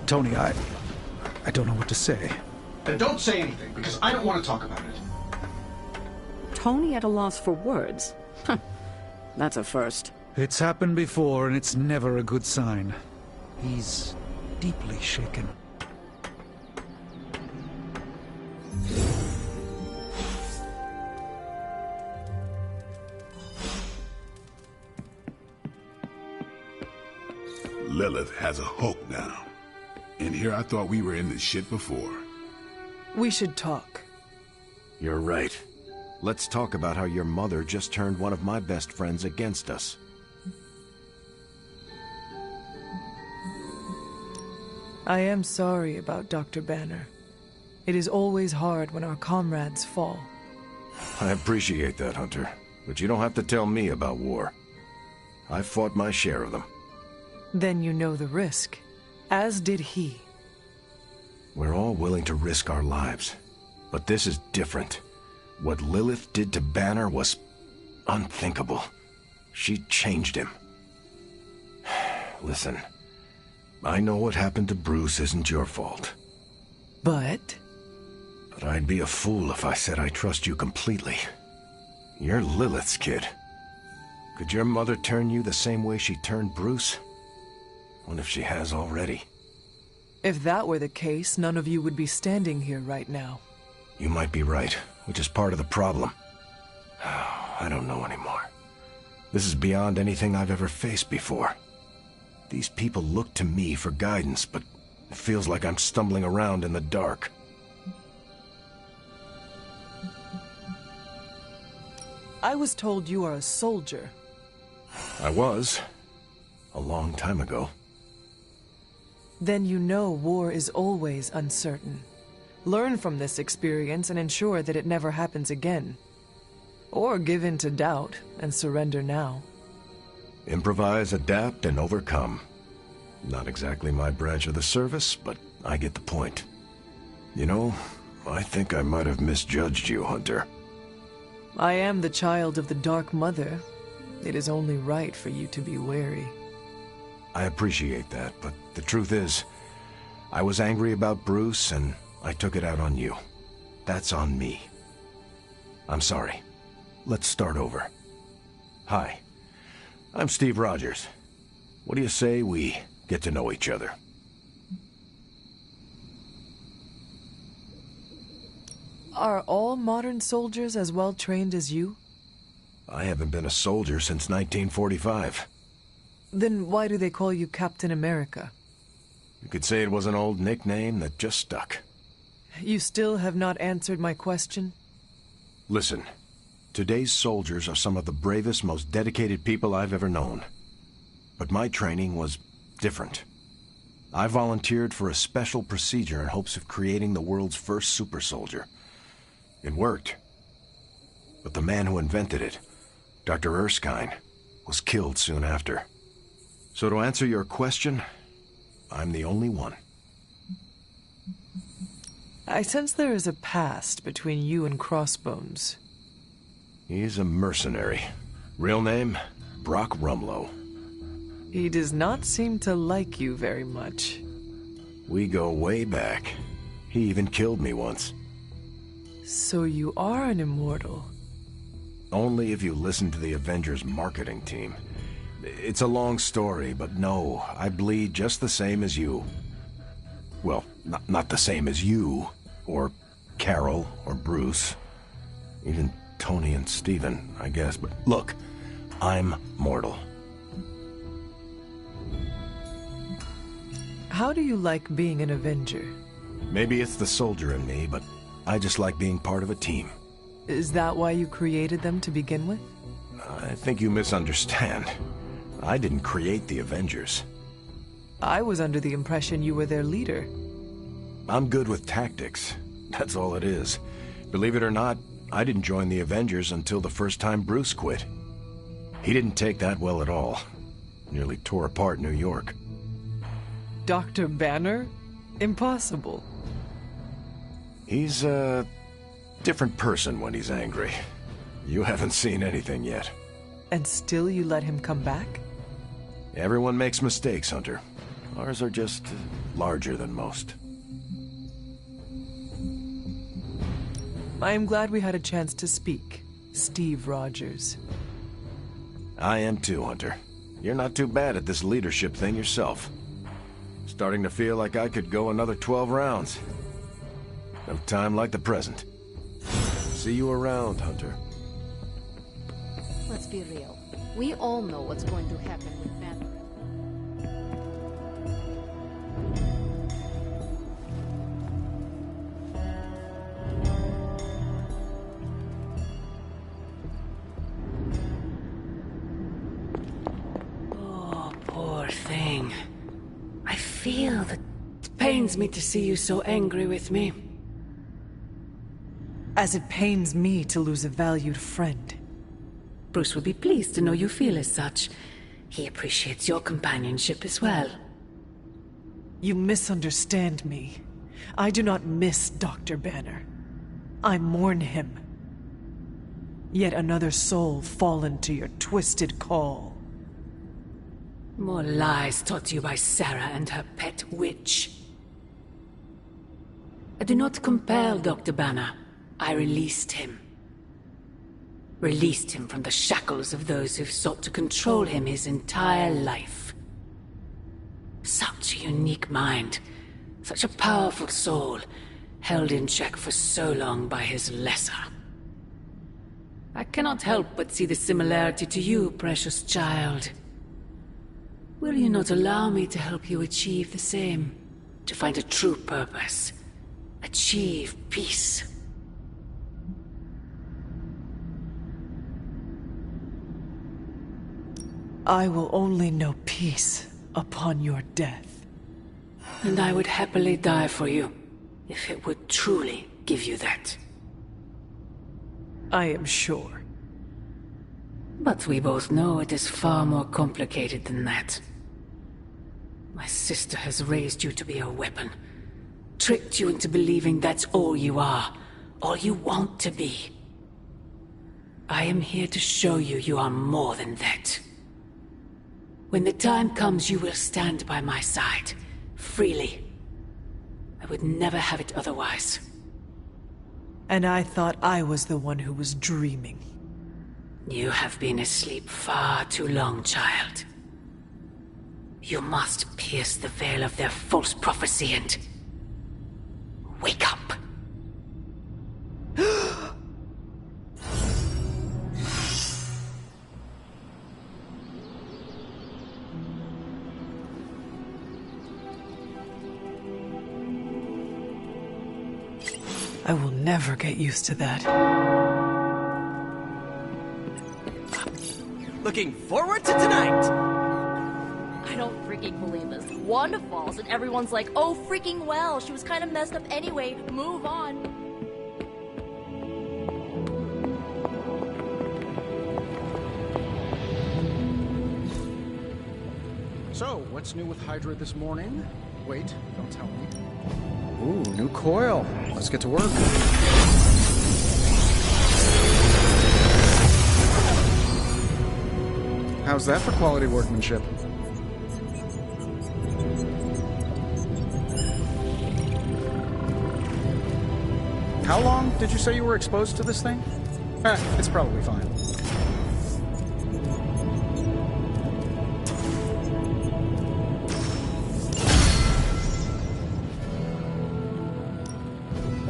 Tony, I don't know what to say. Then don't say anything, because I don't want to talk about it. Tony at a loss for words? That's a first. It's happened before, and it's never a good sign. He's deeply shaken. Lilith has a hook now. And here I thought we were in this shit before. We should talk. You're right. Let's talk about how your mother just turned one of my best friends against us. I am sorry about Dr. Banner. It is always hard when our comrades fall. I appreciate that, Hunter. But you don't have to tell me about war. I've fought my share of them. Then you know the risk, as did he. We're all willing to risk our lives. But this is different. What Lilith did to Banner was unthinkable. She changed him. Listen, I know what happened to Bruce isn't your fault. But I'd be a fool if I said I trust you completely. You're Lilith's kid. Could your mother turn you the same way she turned Bruce? What if she has already? if that were the case, none of you would be standing here right now. You might be right, which is part of the problem. I don't know anymore. This is beyond anything I've ever faced before. These people look to me for guidance, but it feels like I'm stumbling around in the dark. I was told you are a soldier. I was. A long time ago. Then you know war is always uncertain. Learn from this experience and ensure that it never happens again. Or give in to doubt and surrender now. Improvise, adapt, and overcome. Not exactly my branch of the service, but I get the point. You know, I think I might have misjudged you, Hunter. I am the child of the Dark Mother. It is only right for you to be wary. I appreciate that, but the truth is, I was angry about Bruce, and I took it out on you. That's on me. I'm sorry. Let's start over. Hi, I'm Steve Rogers. What do you say we get to know each other? Are all modern soldiers as well trained as you? I haven't been a soldier since 1945. Then why do they call you Captain America? You could say it was an old nickname that just stuck. You still have not answered my question? Listen, today's soldiers are some of the bravest, most dedicated people I've ever known. But my training was different. I volunteered for a special procedure in hopes of creating the world's first super soldier. It worked. But the man who invented it, Dr. Erskine, was killed soon after. So to answer your question, I'm the only one. I sense there is a past between you and Crossbones. He's a mercenary. Real name, Brock Rumlow. He does not seem to like you very much. We go way back. He even killed me once. So you are an immortal. Only if you listen to the Avengers marketing team. It's a long story, but no, I bleed just the same as you. Well, not the same as you, or Carol, or Bruce. Even Tony and Steven, I guess, but look, I'm mortal. How do you like being an Avenger? Maybe it's the soldier in me, but I just like being part of a team. Is that why you created them to begin with? I think you misunderstand. I didn't create the Avengers. I was under the impression you were their leader. I'm good with tactics. That's all it is. Believe it or not, I didn't join the Avengers until the first time Bruce quit. He didn't take that well at all. Nearly tore apart New York. Dr. Banner? Impossible. He's a different person when he's angry. You haven't seen anything yet. And still you let him come back? Everyone makes mistakes, Hunter. Ours are just larger than most. I am glad we had a chance to speak, Steve Rogers. I am too, Hunter. You're not too bad at this leadership thing yourself. Starting to feel like I could go another 12 rounds. No time like the present. See you around, Hunter. Let's be real. We all know what's going to happen with Banner. Oh, poor thing. I feel that it pains me to see you so angry with me. As it pains me to lose a valued friend. Bruce will be pleased to know you feel as such. He appreciates your companionship as well. You misunderstand me. I do not miss Dr. Banner. I mourn him. Yet another soul fallen to your twisted call. More lies taught you by Sarah and her pet witch. I do not compel Dr. Banner. I released him. Released him from the shackles of those who've sought to control him his entire life. Such a unique mind, such a powerful soul, held in check for so long by his lesser. I cannot help but see the similarity to you, precious child. Will you not allow me to help you achieve the same? To find a true purpose, achieve peace. I will only know peace upon your death. And I would happily die for you, if it would truly give you that. I am sure. But we both know it is far more complicated than that. My sister has raised you to be a weapon. Tricked you into believing that's all you are, all you want to be. I am here to show you you are more than that. When the time comes, you will stand by my side, freely. I would never have it otherwise. And I thought I was the one who was dreaming. You have been asleep far too long, child. You must pierce the veil of their false prophecy and... wake up. I will never get used to that. Looking forward to tonight! I don't freaking believe this. Wanda falls and everyone's like, oh freaking well, she was kind of messed up anyway, move on. So, what's new with Hydra this morning? Wait, don't tell me. Ooh, new coil. Let's get to work. How's that for quality workmanship? How long did you say you were exposed to this thing? It's probably fine.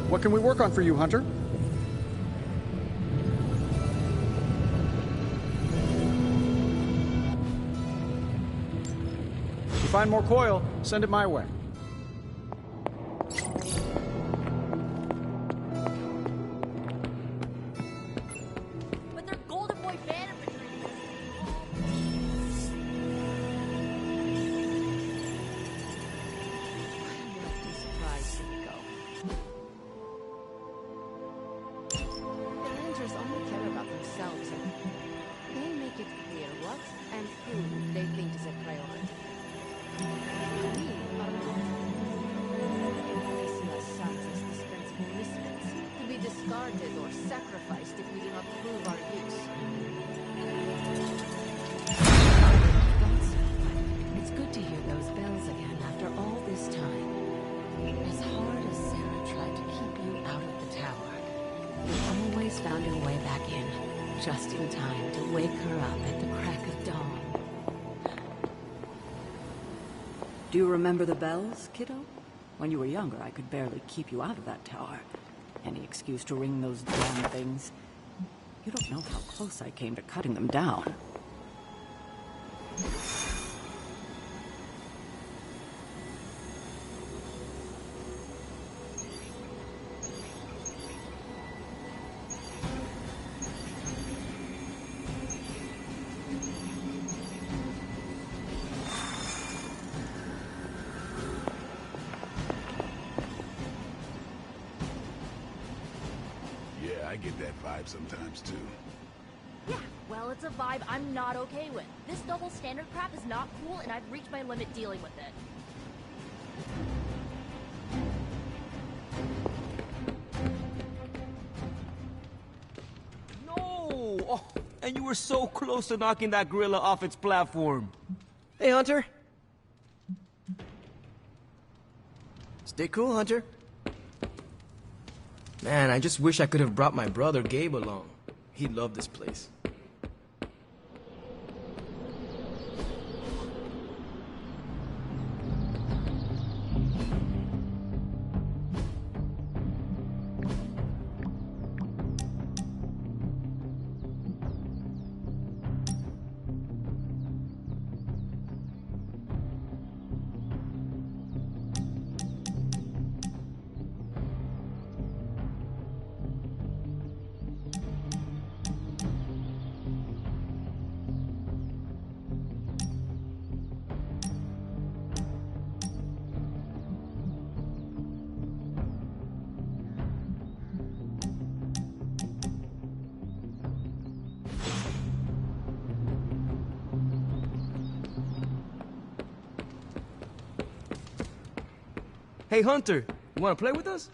What can we work on for you, Hunter? If you find more coil, send it my way. But they're Golden Boy fan infantry. Surprise, Nico. The Rangers only care about themselves, and they make it clear what and who they think is a priority. We are not. always found her way back in, just in time to wake her up at the crack of dawn. Do you remember the bells, kiddo? When you were younger, I could barely keep you out of that tower. Any excuse to ring those damn things. You don't know how close I came to cutting them down. I get that vibe sometimes, too. Yeah, well, it's a vibe I'm not okay with. This double standard crap is not cool, and I've reached my limit dealing with it. No! Oh, and you were so close to knocking that gorilla off its platform. Hey, Hunter. Stay cool, Hunter. Man, I just wish I could have brought my brother Gabe along. He'd love this place. Hey, Hunter, you wanna play with us?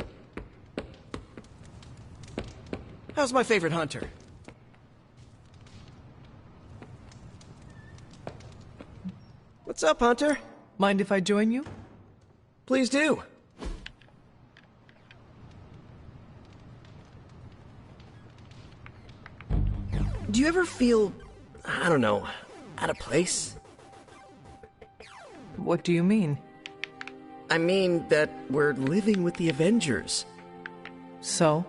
How's my favorite hunter? What's up, Hunter? Mind if I join you? Please do. Do you ever feel, I don't know, out of place? What do you mean? I mean that we're living with the Avengers. So?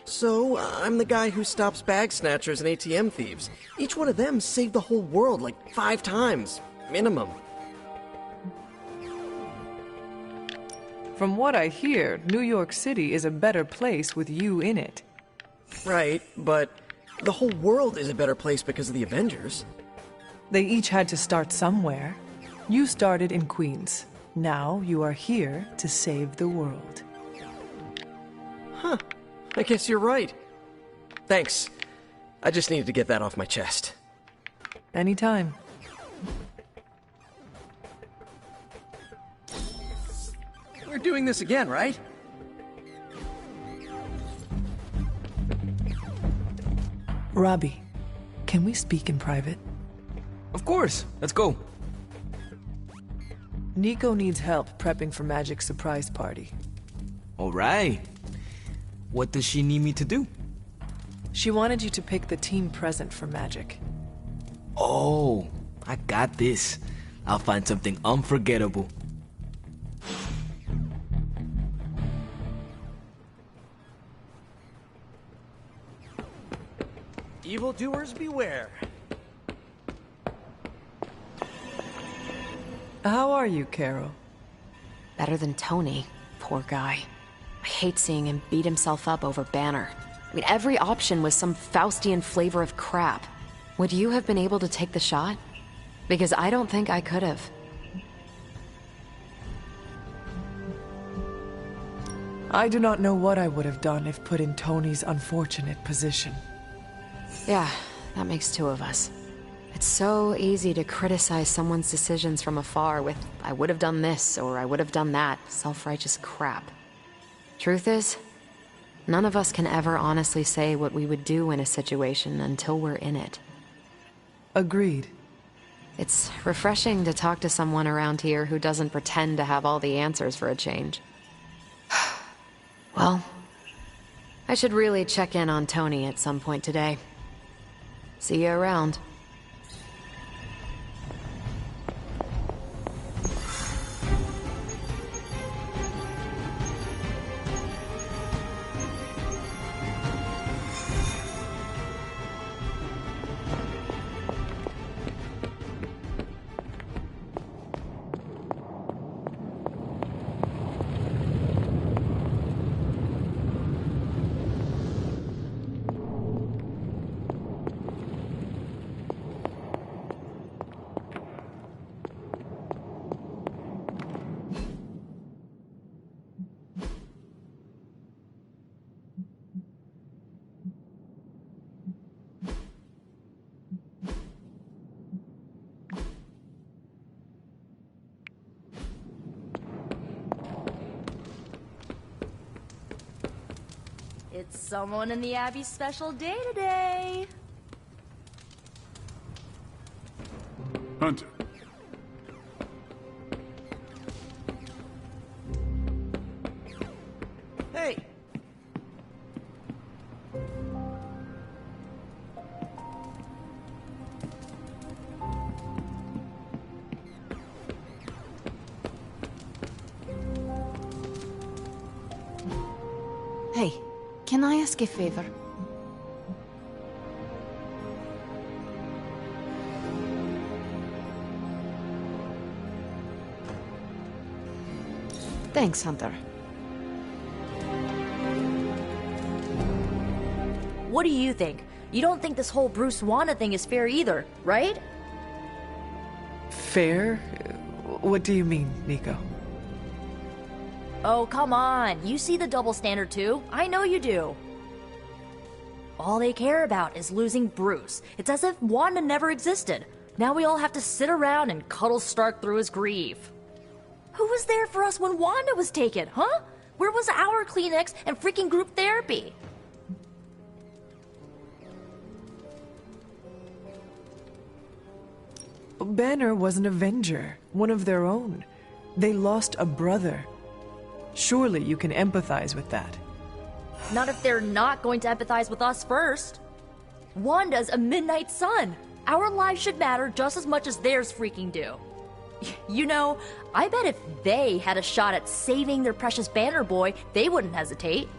So, I'm the guy who stops bag snatchers and ATM thieves. Each one of them saved the whole world like 5 times, minimum. From what I hear, New York City is a better place with you in it. Right, but the whole world is a better place because of the Avengers. They each had to start somewhere. You started in Queens. Now you are here to save the world. Huh. I guess you're right. Thanks. I just needed to get that off my chest. Anytime. We're doing this again, right? Robbie, can we speak in private? Of course. Let's go. Nico needs help prepping for Magic's surprise party. All right. What does she need me to do? She wanted you to pick the team present for Magic. Oh, I got this. I'll find something unforgettable. Evildoers beware. How are you, Carol? Better than Tony. Poor guy. I hate seeing him beat himself up over Banner. I mean, every option was some Faustian flavor of crap. Would you have been able to take the shot? Because I don't think I could have. I do not know what I would have done if put in Tony's unfortunate position. Yeah, that makes 2 of us. It's so easy to criticize someone's decisions from afar with, I would have done this, or I would have done that, self-righteous crap. Truth is, none of us can ever honestly say what we would do in a situation until we're in it. Agreed. It's refreshing to talk to someone around here who doesn't pretend to have all the answers for a change. Well, I should really check in on Tony at some point today. See you around. It's someone in the Abbey's special day today. Hunter. Hey! Hey, can I ask a favor? Thanks, Hunter. What do you think? You don't think this whole Bruce Wanda thing is fair either, right? Fair? What do you mean, Nico? Oh, come on. You see the double standard too. I know you do. All they care about is losing Bruce. It's as if Wanda never existed. Now we all have to sit around and cuddle Stark through his grief. Who was there for us when Wanda was taken, huh? Where was our Kleenex and freaking group therapy? Banner was an Avenger, one of their own. They lost a brother. Surely you can empathize with that. Not if they're not going to empathize with us first. Wanda's a Midnight Sun. Our lives should matter just as much as theirs freaking do. You know, I bet if they had a shot at saving their precious Banner Boy, they wouldn't hesitate.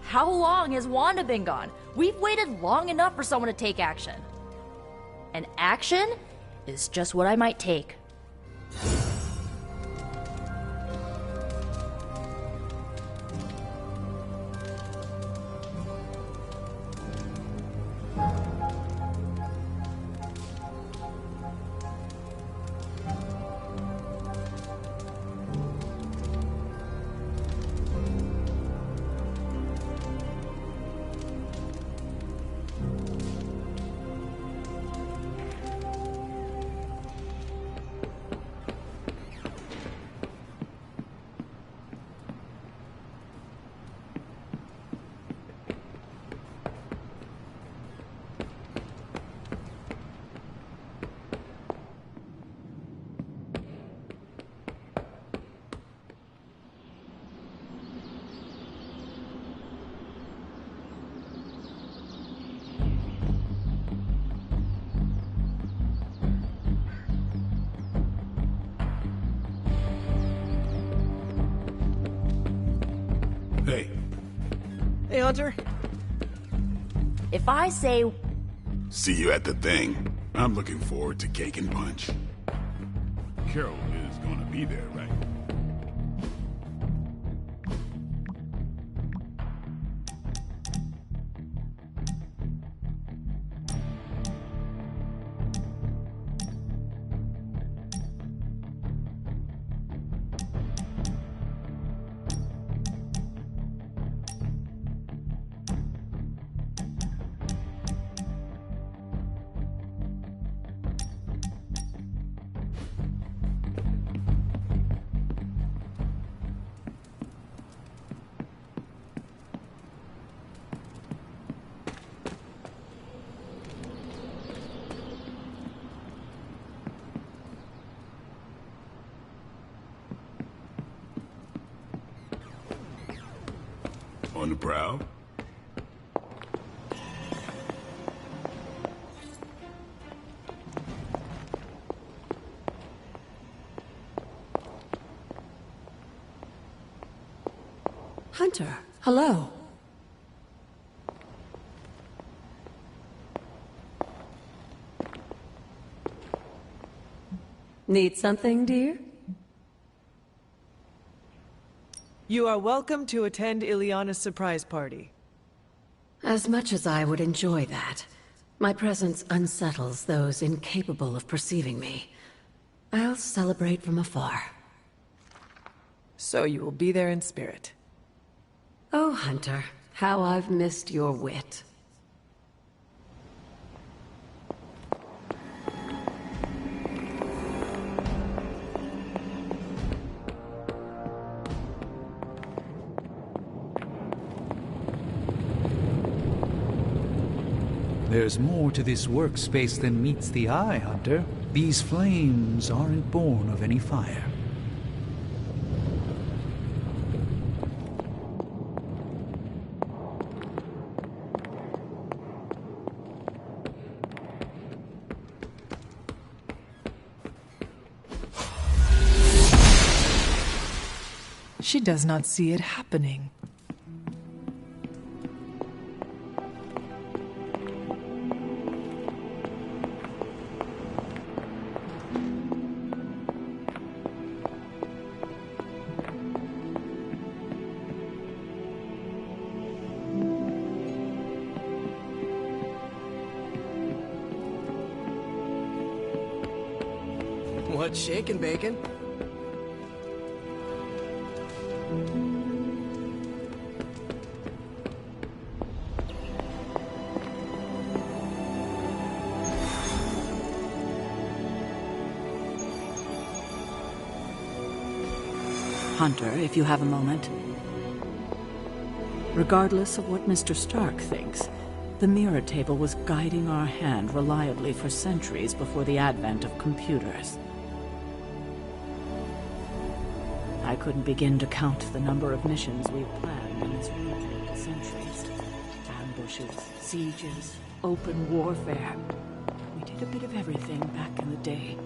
How long has Wanda been gone? We've waited long enough for someone to take action. And action is just what I might take. Hey. Hey, Hunter. If I say... See you at the thing. I'm looking forward to Cake and Punch. Carol is gonna be there, right? the prowl? Hunter, hello. Need something, dear? You are welcome to attend Ileana's surprise party. As much as I would enjoy that, my presence unsettles those incapable of perceiving me. I'll celebrate from afar. So you will be there in spirit. Oh, Hunter, how I've missed your wit. There's more to this workspace than meets the eye, Hunter. These flames aren't born of any fire. She does not see it happening. What's shaking, Bacon? Hunter, if you have a moment. Regardless of what Mr. Stark thinks, the mirror table was guiding our hand reliably for centuries before the advent of computers. I couldn't begin to count the number of missions we've planned in this region for centuries. Ambushes, sieges, open warfare. We did a bit of everything back in the day.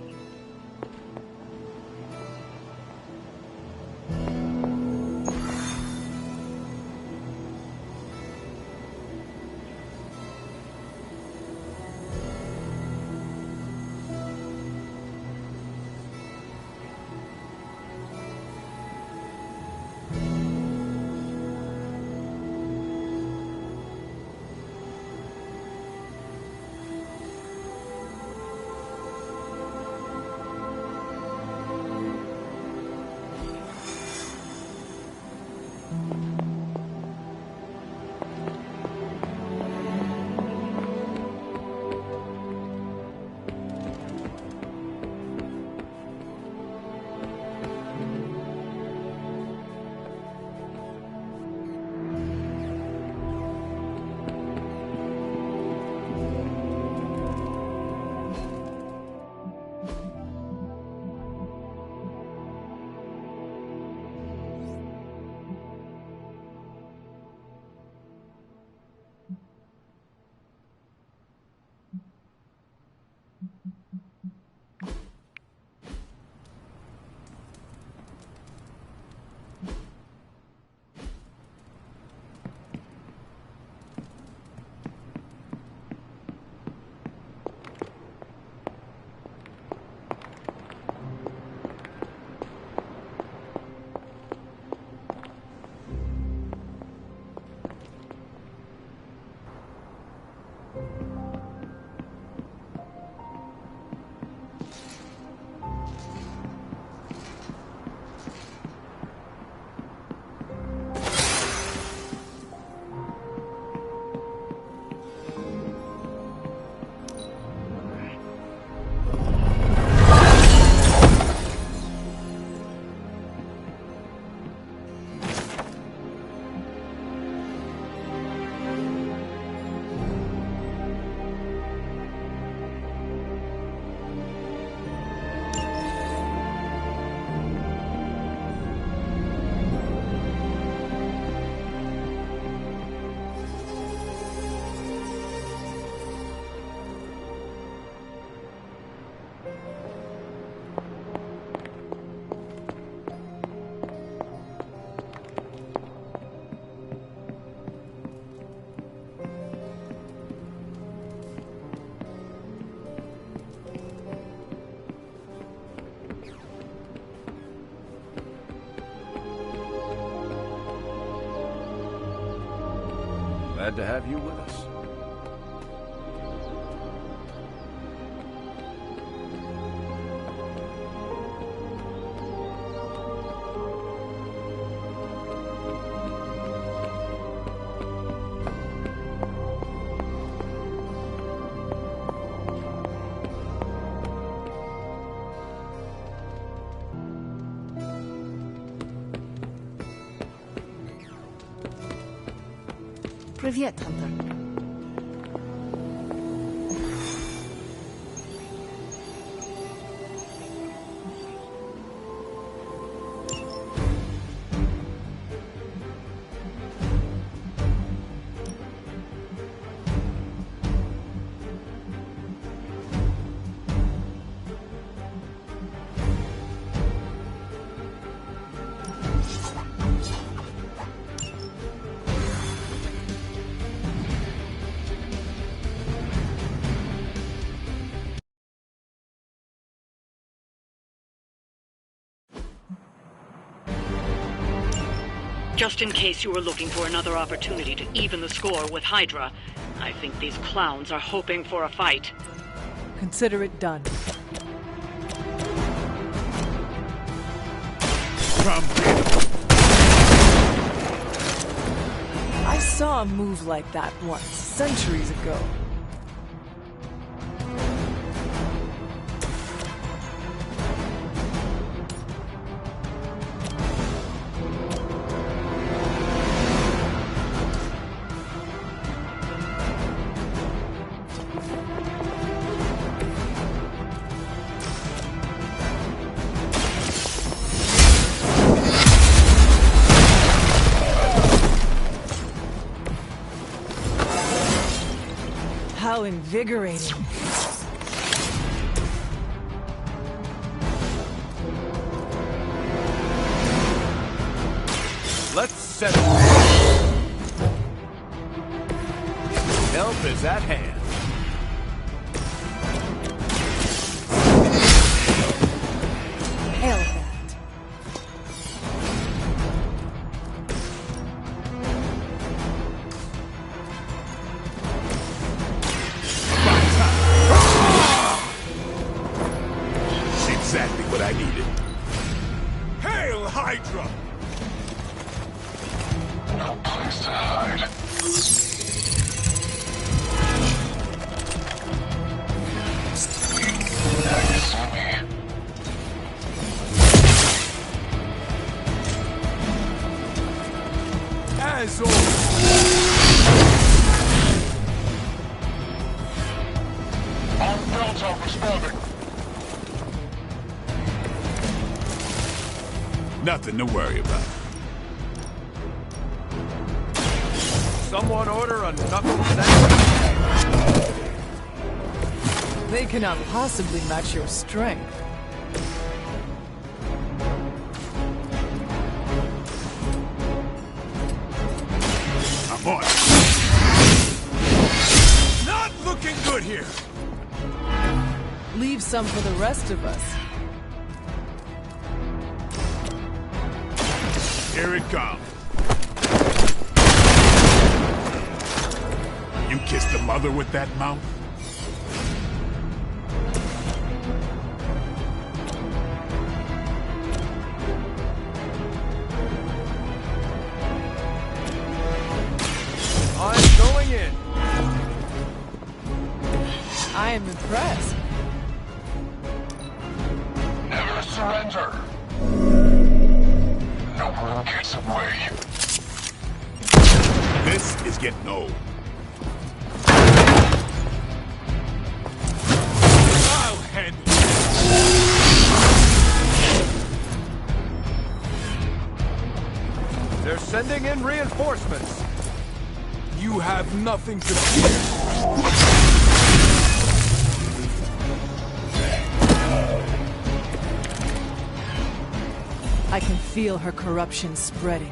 Glad to have you with us. Привет, Хантер. Just in case you were looking for another opportunity to even the score with Hydra, I think these clowns are hoping for a fight. Consider it done. I saw a move like that once, centuries ago. How invigorating. Let's settle. Help is at hand. Hell that. Exactly what I needed. Hail, Hydra! No place to hide. Now you see me. As always. All belts are responding. Nothing to worry about. Someone order a knuckle sandwich. They cannot possibly match your strength. I'm on it. Not looking good here. Leave some for the rest of us. Here it comes. You kissed the mother with that mouth? I'm going in. I am impressed. Never surrender. No one gets away. This is getting old. I'll handle it. They're sending in reinforcements. You have nothing to fear. I can feel her corruption spreading.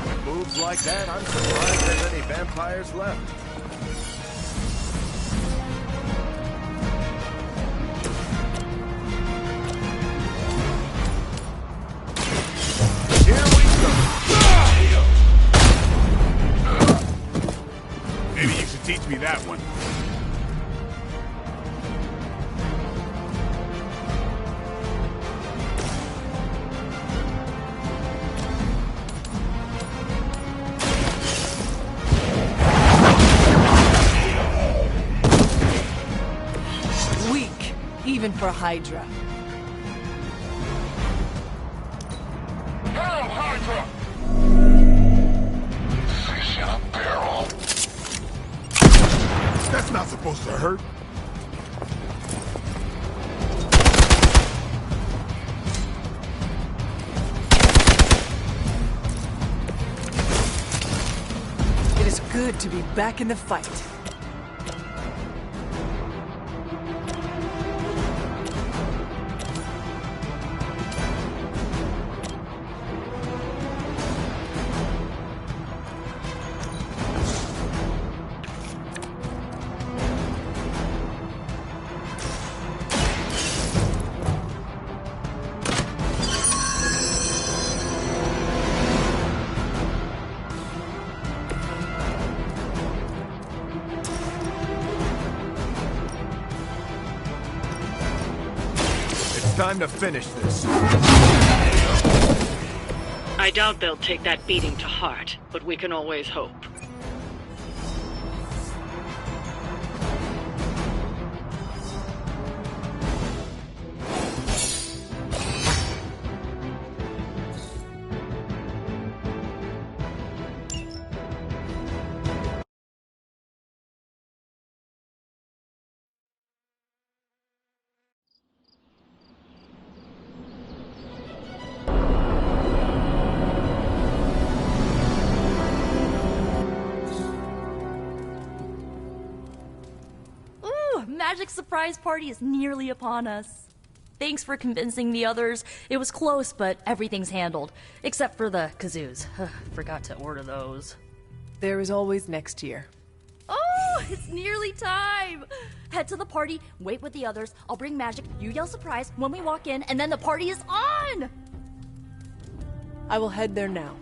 With moves like that, I'm surprised there's any vampires left. even for Hydra. Hail Hydra! Fish in a barrel. That's not supposed to hurt. It is good to be back in the fight. Time to finish this. I doubt they'll take that beating to heart, but we can always hope. Magic surprise party is nearly upon us. Thanks for convincing the others. It was close, but everything's handled. Except for the kazoos. Forgot to order those. There is always next year. Oh, it's nearly time! Head to the party, wait with the others. I'll bring magic, you yell surprise when we walk in, and then the party is on! I will head there now.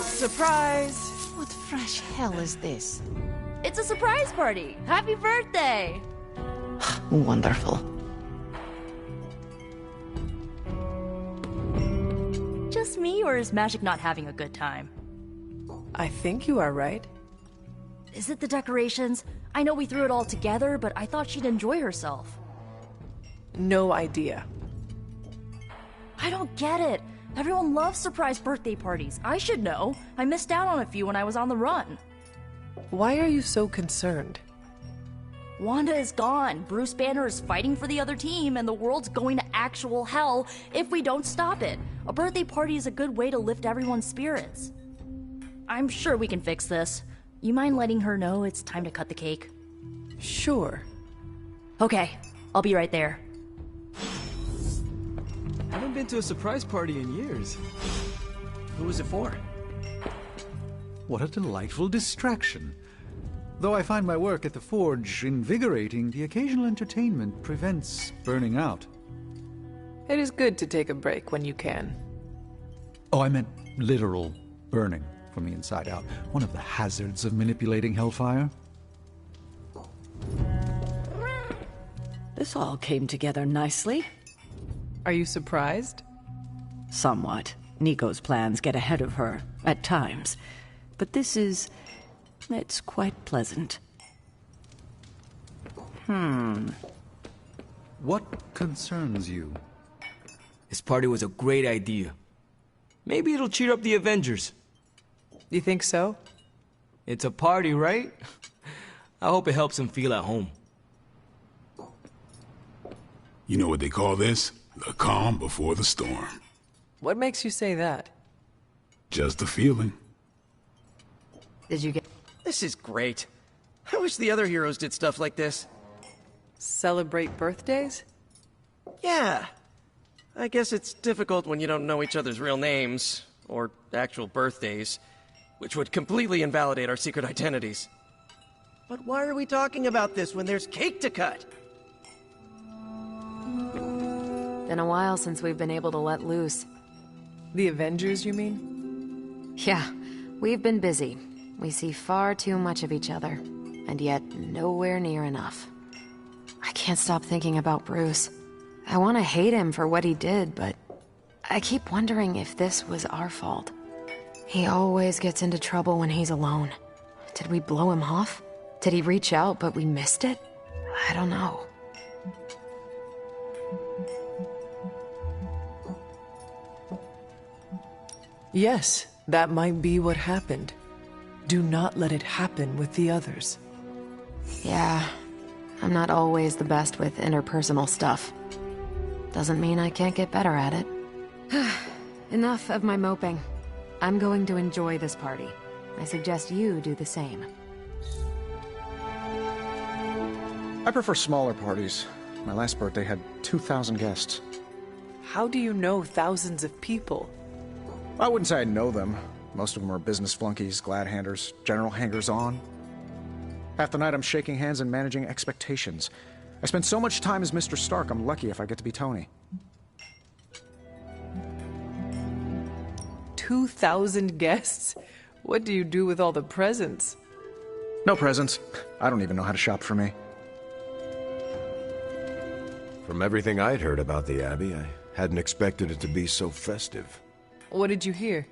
Surprise! What fresh hell is this? It's a surprise party! Happy birthday! Wonderful. Just me, or is Magic not having a good time? I think you are right. Is it the decorations? I know we threw it all together, but I thought she'd enjoy herself. No idea. I don't get it. Everyone loves surprise birthday parties. I should know. I missed out on a few when I was on the run. Why are you so concerned? Wanda is gone. Bruce Banner is fighting for the other team, and the world's going to actual hell if we don't stop it. A birthday party is a good way to lift everyone's spirits. I'm sure we can fix this. You mind letting her know it's time to cut the cake? Sure. Okay, I'll be right there. Haven't been to a surprise party in years. Who was it for? What a delightful distraction. Though I find my work at the Forge invigorating, the occasional entertainment prevents burning out. It is good to take a break when you can. Oh, I meant literal burning from the inside out. One of the hazards of manipulating Hellfire. This all came together nicely. Are you surprised? Somewhat. Nico's plans get ahead of her, at times. But this is... it's quite pleasant. What concerns you? This party was a great idea. Maybe it'll cheer up the Avengers. You think so? It's a party, right? I hope it helps them feel at home. You know what they call this? The calm before the storm. What makes you say that? Just a feeling. Did you get... This is great. I wish the other heroes did stuff like this. Celebrate birthdays? Yeah. I guess it's difficult when you don't know each other's real names, or actual birthdays, which would completely invalidate our secret identities. But why are we talking about this when there's cake to cut? Been a while since we've been able to let loose. The Avengers, you mean? Yeah, we've been busy. We see far too much of each other, and yet nowhere near enough. I can't stop thinking about Bruce. I want to hate him for what he did, but I keep wondering if this was our fault. He always gets into trouble when he's alone. Did we blow him off? Did he reach out, but we missed it? I don't know. Yes, that might be what happened. Do not let it happen with the others. Yeah, I'm not always the best with interpersonal stuff. Doesn't mean I can't get better at it. Enough of my moping. I'm going to enjoy this party. I suggest you do the same. I prefer smaller parties. My last birthday had 2,000 guests. How do you know thousands of people? I wouldn't say I know them. Most of them are business flunkies, glad-handers, general hangers-on. Half the night I'm shaking hands and managing expectations. I spend so much time as Mr. Stark, I'm lucky if I get to be Tony. 2,000 guests? What do you do with all the presents? No presents. I don't even know how to shop for me. From everything I'd heard about the Abbey, I hadn't expected it to be so festive. What did you hear?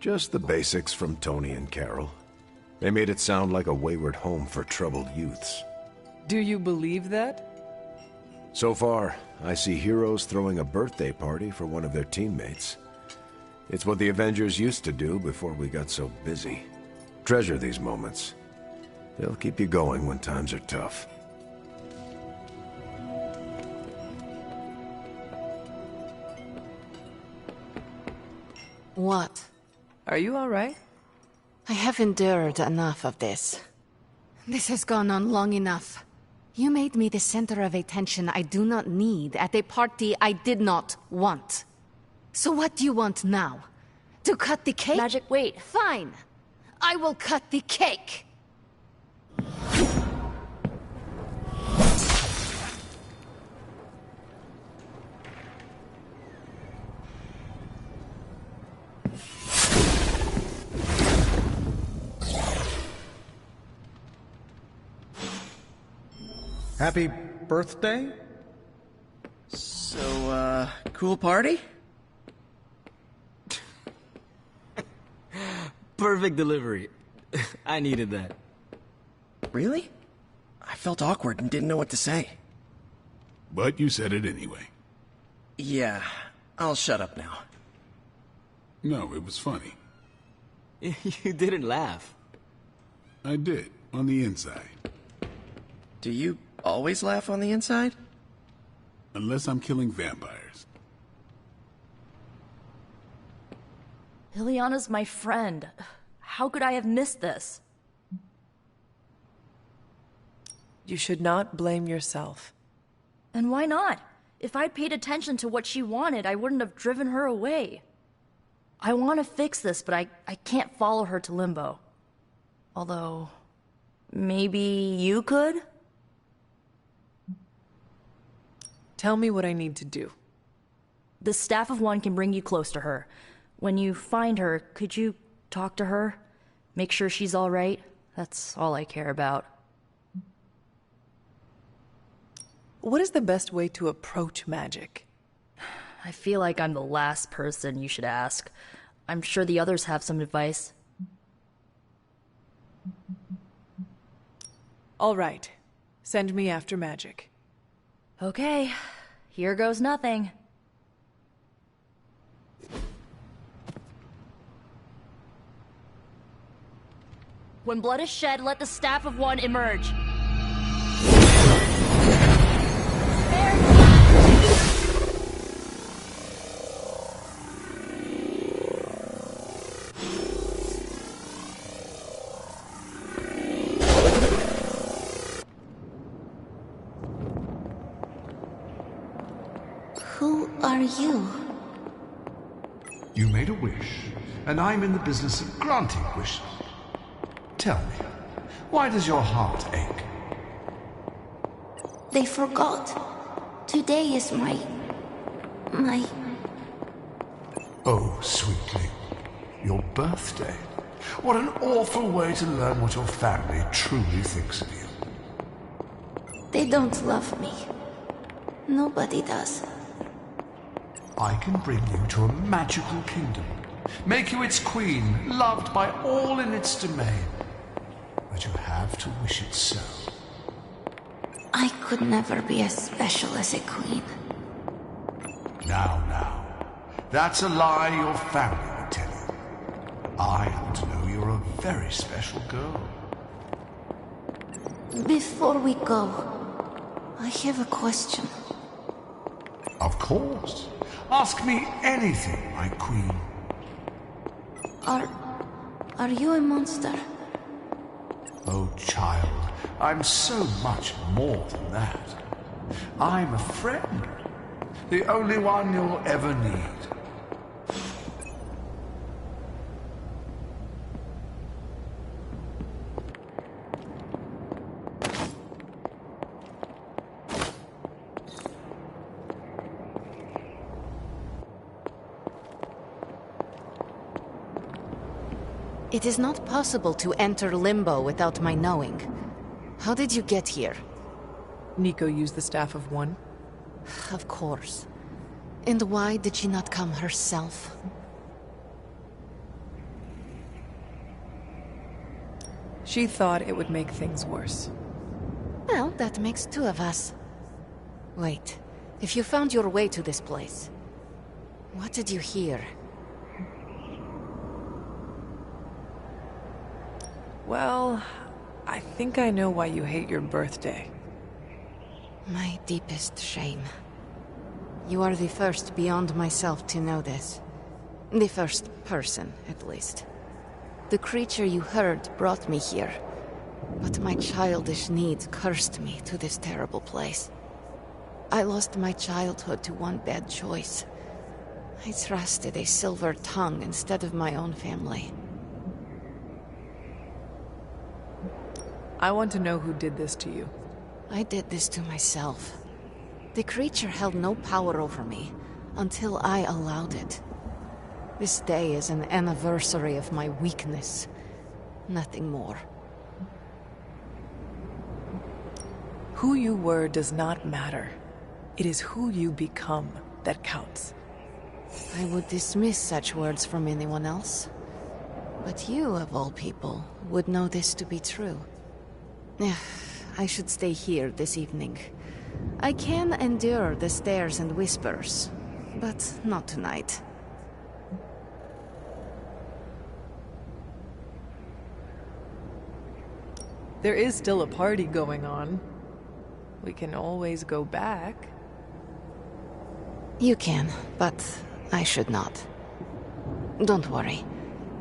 Just the basics from Tony and Carol. They made it sound like a wayward home for troubled youths. Do you believe that? So far, I see heroes throwing a birthday party for one of their teammates. It's what the Avengers used to do before we got so busy. Treasure these moments. They'll keep you going when times are tough. What? Are you all right? I have endured enough of this. This has gone on long enough. You made me the center of attention I do not need at a party I did not want. So what do you want now? To cut the cake? Magic, wait. Fine. I will cut the cake. Happy birthday? So, cool party? Perfect delivery. I needed that. Really? I felt awkward and didn't know what to say. But you said it anyway. Yeah, I'll shut up now. No, it was funny. You didn't laugh. I did, on the inside. Do you always laugh on the inside? Unless I'm killing vampires. Liliana's my friend. How could I have missed this? You should not blame yourself. And why not? If I'd paid attention to what she wanted, I wouldn't have driven her away. I want to fix this, but I can't follow her to Limbo. Although, maybe you could? Tell me what I need to do. The Staff of One can bring you close to her. When you find her, could you talk to her? Make sure she's all right? That's all I care about. What is the best way to approach magic? I feel like I'm the last person you should ask. I'm sure the others have some advice. All right. Send me after magic. Okay. Here goes nothing. When blood is shed, let the Staff of One emerge. Who are you? You made a wish, and I'm in the business of granting wishes. Tell me, why does your heart ache? They forgot. Today is my... Oh, sweetly, your birthday. What an awful way to learn what your family truly thinks of you. They don't love me. Nobody does. I can bring you to a magical kingdom. make you its queen, loved by all in its domain. But you have to wish it so. I could never be as special as a queen. Now. That's a lie your family would tell you. I happen to know you're a very special girl. Before we go, I have a question. Of course. Ask me anything, my queen. Are you a monster? Oh, child, I'm so much more than that. I'm a friend. The only one you'll ever need. It is not possible to enter Limbo without my knowing. How did you get here? Nico used the Staff of One. Of course. And why did she not come herself? She thought it would make things worse. Well, that makes two of us. Wait, if you found your way to this place, what did you hear? Well, I think I know why you hate your birthday. My deepest shame. You are the first beyond myself to know this. The first person, at least. The creature you heard brought me here, but my childish needs cursed me to this terrible place. I lost my childhood to one bad choice. I trusted a silver tongue instead of my own family. I want to know who did this to you. I did this to myself. The creature held no power over me until I allowed it. This day is an anniversary of my weakness. Nothing more. Who you were does not matter. It is who you become that counts. I would dismiss such words from anyone else. But you, of all people, would know this to be true. I should stay here this evening. I can endure the stares and whispers, but not tonight. There is still a party going on. We can always go back. You can, but I should not. Don't worry.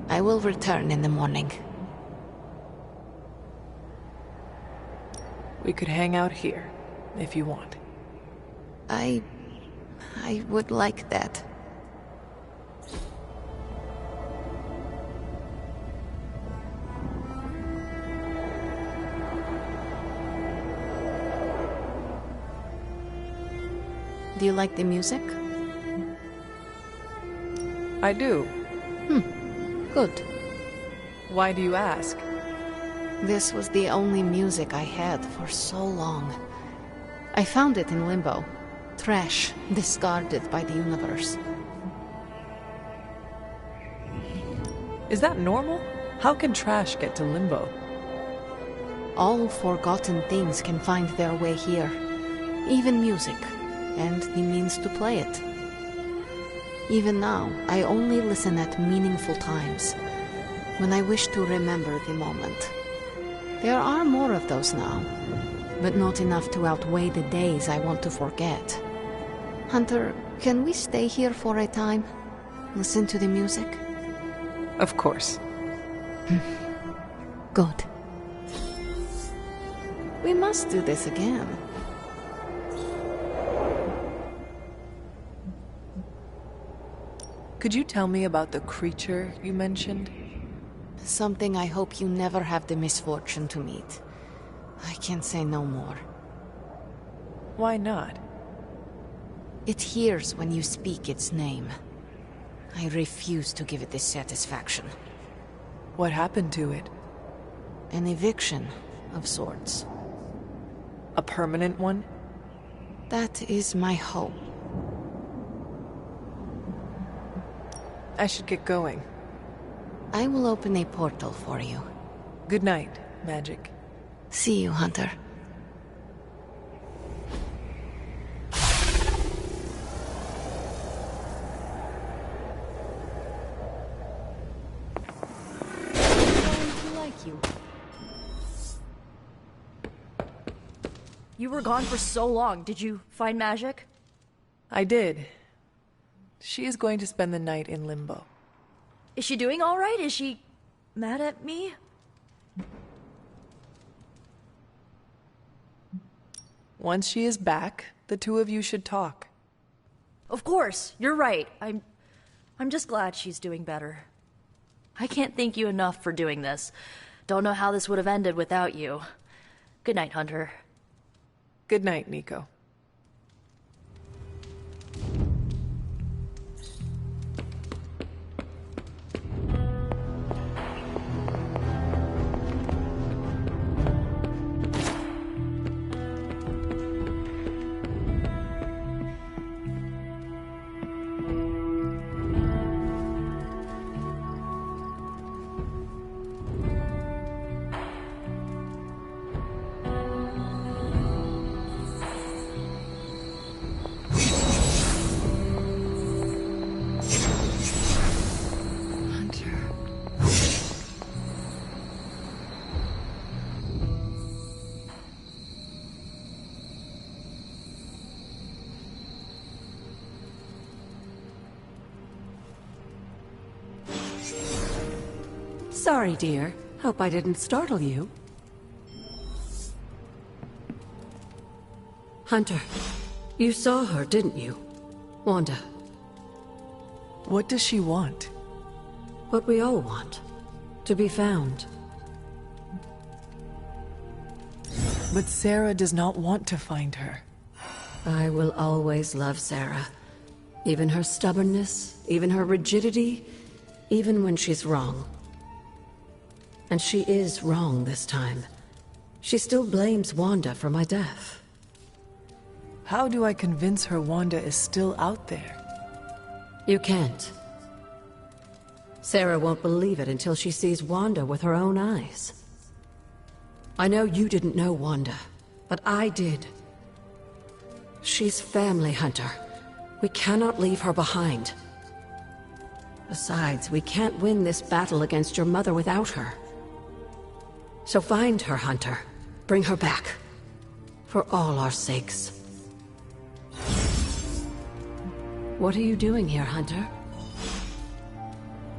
I will return in the morning. We could hang out here, if you want. I would like that. Do you like the music? I do. Good. Why do you ask? This was the only music I had for so long. I found it in Limbo. Trash, discarded by the universe. Is that normal? How can trash get to Limbo? All forgotten things can find their way here. Even music, and the means to play it. Even now, I only listen at meaningful times, when I wish to remember the moment. There are more of those now, but not enough to outweigh the days I want to forget. Hunter, can we stay here for a time? Listen to the music? Of course. Good. We must do this again. Could you tell me about the creature you mentioned? Something I hope you never have the misfortune to meet. I can say no more. Why not? It hears when you speak its name. I refuse to give it this satisfaction. What happened to it? An eviction of sorts. A permanent one? That is my hope. I should get going. I will open a portal for you. Good night, Magic. See you, Hunter. You were gone for so long. Did you find Magic? I did. She is going to spend the night in limbo. Is she doing all right? Is she mad at me? Once she is back, the two of you should talk. Of course, you're right. I'm just glad she's doing better. I can't thank you enough for doing this. Don't know how this would have ended without you. Good night, Hunter. Good night, Nico. Sorry, dear. Hope I didn't startle you. Hunter, you saw her, didn't you? Wanda. What does she want? What we all want. To be found. But Sarah does not want to find her. I will always love Sarah. Even her stubbornness, even her rigidity, even when she's wrong. And she is wrong this time. She still blames Wanda for my death. How do I convince her Wanda is still out there? You can't. Sarah won't believe it until she sees Wanda with her own eyes. I know you didn't know Wanda, but I did. She's family, Hunter. We cannot leave her behind. Besides, we can't win this battle against your mother without her. So find her, Hunter. Bring her back. For all our sakes. What are you doing here, Hunter?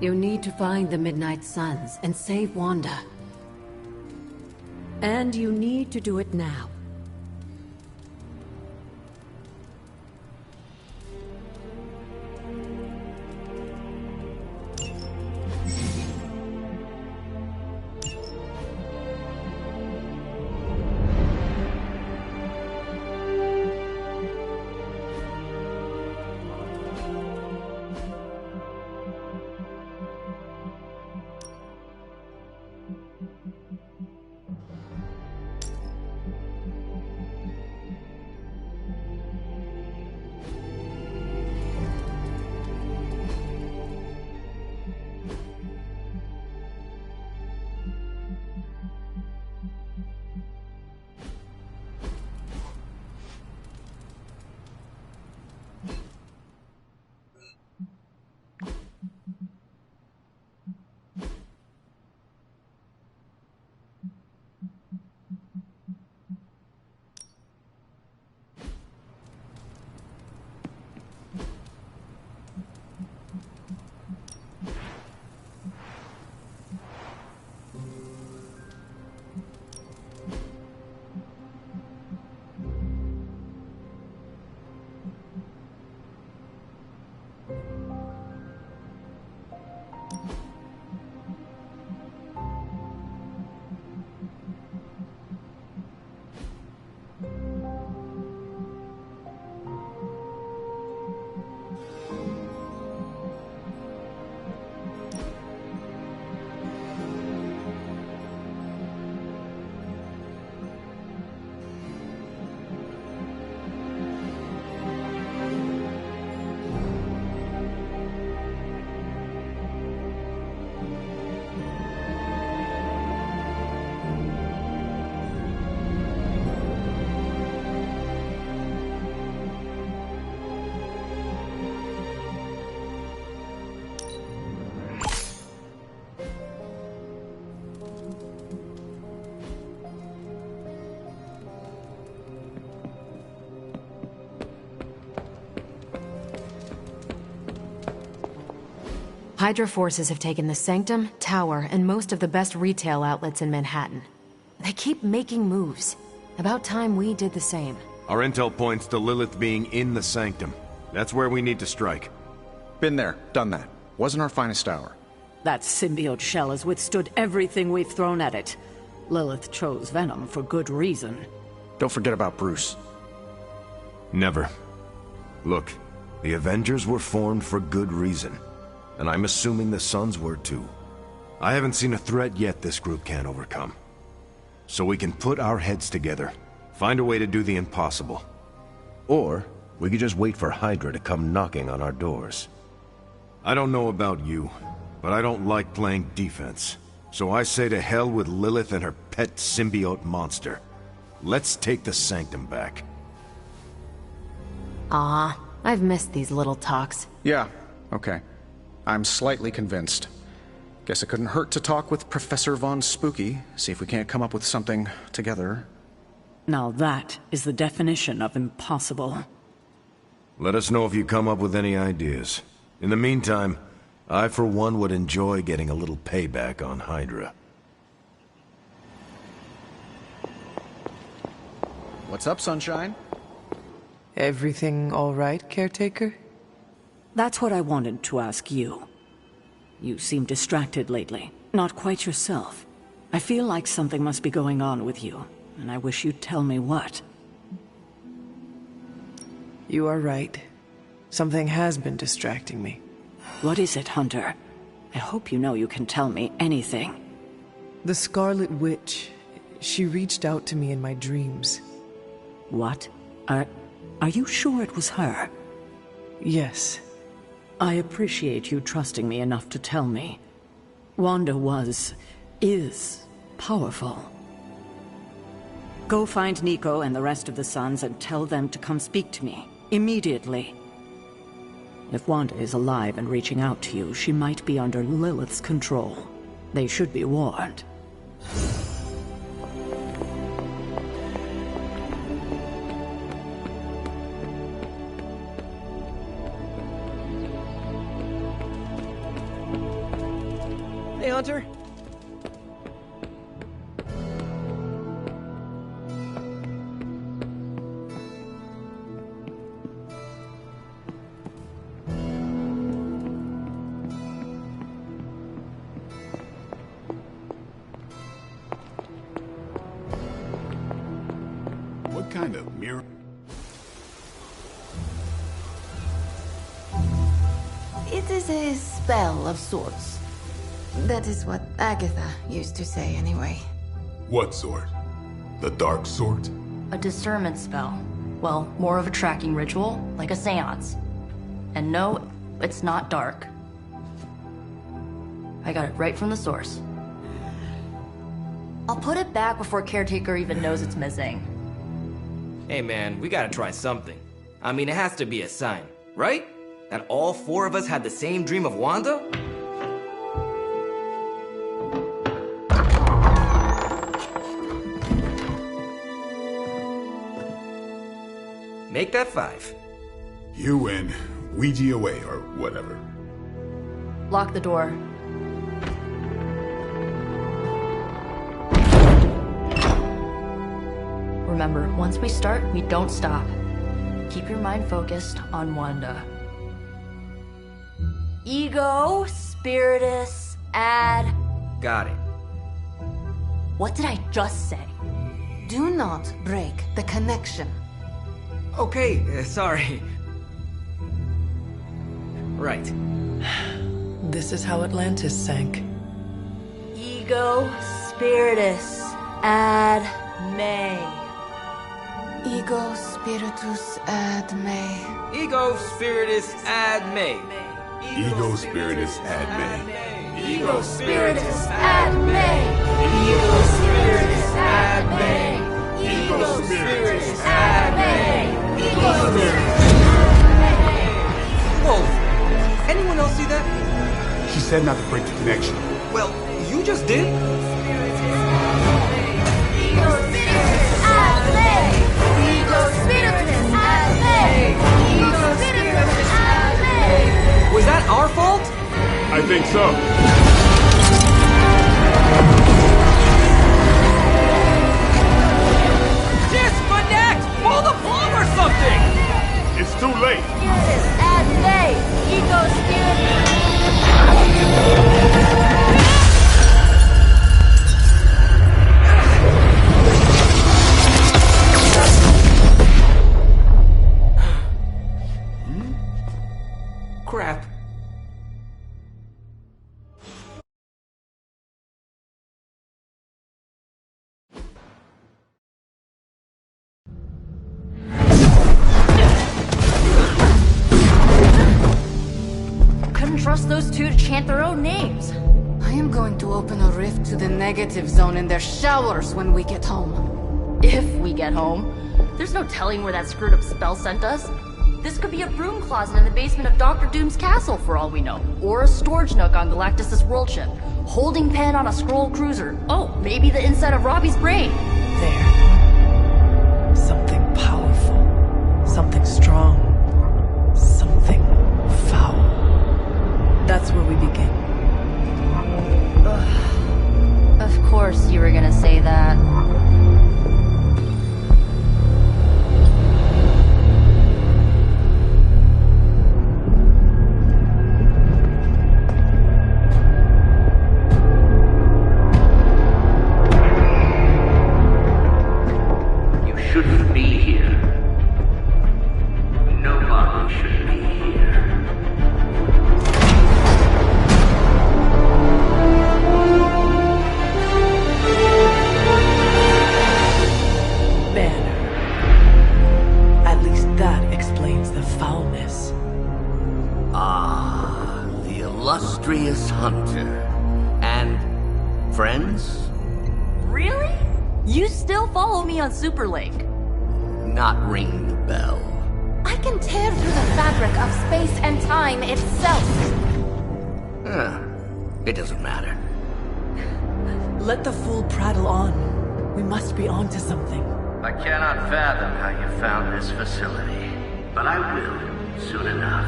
You need to find the Midnight Suns and save Wanda. And you need to do it now. Hydra forces have taken the Sanctum, Tower, and most of the best retail outlets in Manhattan. They keep making moves. About time we did the same. Our intel points to Lilith being in the Sanctum. That's where we need to strike. Been there, done that. Wasn't our finest hour. That symbiote shell has withstood everything we've thrown at it. Lilith chose Venom for good reason. Don't forget about Bruce. Never. Look, the Avengers were formed for good reason. And I'm assuming the Sons were too. I haven't seen a threat yet this group can't overcome. So we can put our heads together, find a way to do the impossible. Or we could just wait for Hydra to come knocking on our doors. I don't know about you, but I don't like playing defense. So I say to hell with Lilith and her pet symbiote monster. Let's take the Sanctum back. Ah, I've missed these little talks. Yeah, okay. I'm slightly convinced. Guess it couldn't hurt to talk with Professor Von Spooky, see if we can't come up with something together. Now that is the definition of impossible. Let us know if you come up with any ideas. In the meantime, I for one would enjoy getting a little payback on Hydra. What's up, Sunshine? Everything all right, caretaker? That's what I wanted to ask you. You seem distracted lately, not quite yourself. I feel like something must be going on with you, and I wish you'd tell me what. You are right. Something has been distracting me. What is it, Hunter? I hope you know you can tell me anything. The Scarlet Witch. She reached out to me in my dreams. What? Are you sure it was her? Yes. I appreciate you trusting me enough to tell me. Wanda is powerful. Go find Nico and the rest of the Sons and tell them to come speak to me, immediately. If Wanda is alive and reaching out to you, she might be under Lilith's control. They should be warned. Hey, Hunter. What kind of mirror? It is a spell of sorts. That is what Agatha used to say, anyway. What sort? The dark sort? A discernment spell. Well, more of a tracking ritual, like a seance. And no, it's not dark. I got it right from the source. I'll put it back before Caretaker even knows it's missing. Hey man, we gotta try something. I mean, it has to be a sign, right? That all four of us had the same dream of Wanda? Make that 5. You win. Ouija away, or whatever. Lock the door. Remember, once we start, we don't stop. Keep your mind focused on Wanda. Ego, Spiritus, add... Got it. What did I just say? Do not break the connection. Okay, sorry. Right. This is how Atlantis sank. Ego, Spiritus, ad me. Ego spiritus ad me. Ego spiritus ad me. Ego spiritus ad me. Ego spiritus ad me. Ego spiritus ad me. Ego spiritus ad me. Ego spiritus ad me. Whoa! Anyone else see that? She said not to break the connection. Well, you just did. Ego spiritus ad me. Ego spiritus ad me. Ego spiritus ad me. Was that our fault? I think so. Disconnect! Pull the plug or something! It's too late. Yes, and they, Eco Crap. Couldn't trust those two to chant their own names. I am going to open a rift to the negative zone in their showers when we get home. If we get home. There's no telling where that screwed up spell sent us. This could be a broom closet in the basement of Dr. Doom's castle for all we know. Or a storage nook on Galactus' world ship. Holding pen on a scroll cruiser. Oh, maybe the inside of Robbie's brain. There. Something powerful. Something strong. Something foul. That's where we begin. Ugh. Of course you were gonna say that. Shouldn't be here. Nobody should be here. Banner. At least that explains the foulness. Ah, the illustrious hunter. And friends? Really? You still follow me on Superlink? Not ring the bell. I can tear through the fabric of space and time itself. It doesn't matter. Let the fool prattle on. We must be onto something. I cannot fathom how you found this facility, but I will soon enough.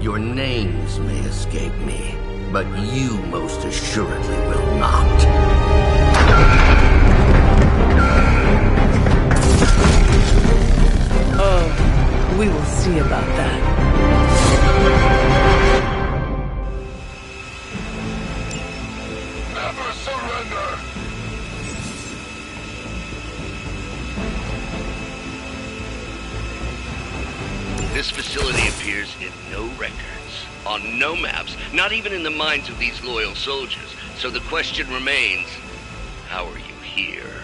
Your names may escape me, but you most assuredly will not. Oh, we will see about that. Never surrender! This facility appears in no records, on no maps, not even in the minds of these loyal soldiers. So the question remains, how are you here?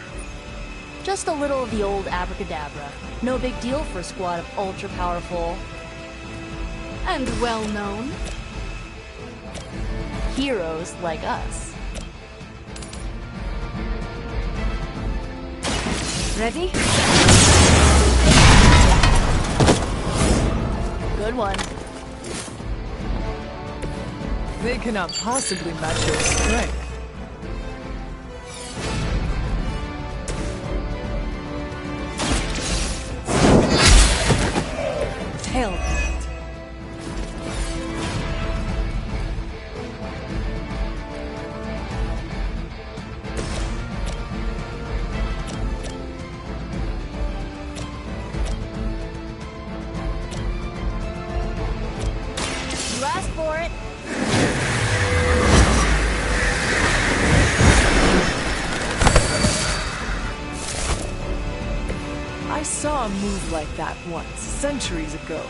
Just a little of the old abracadabra. No big deal for a squad of ultra-powerful... and well-known heroes like us. Ready? Good one. They cannot possibly match your strength. Tail beat. You asked for it. I saw a move like that once, centuries ago.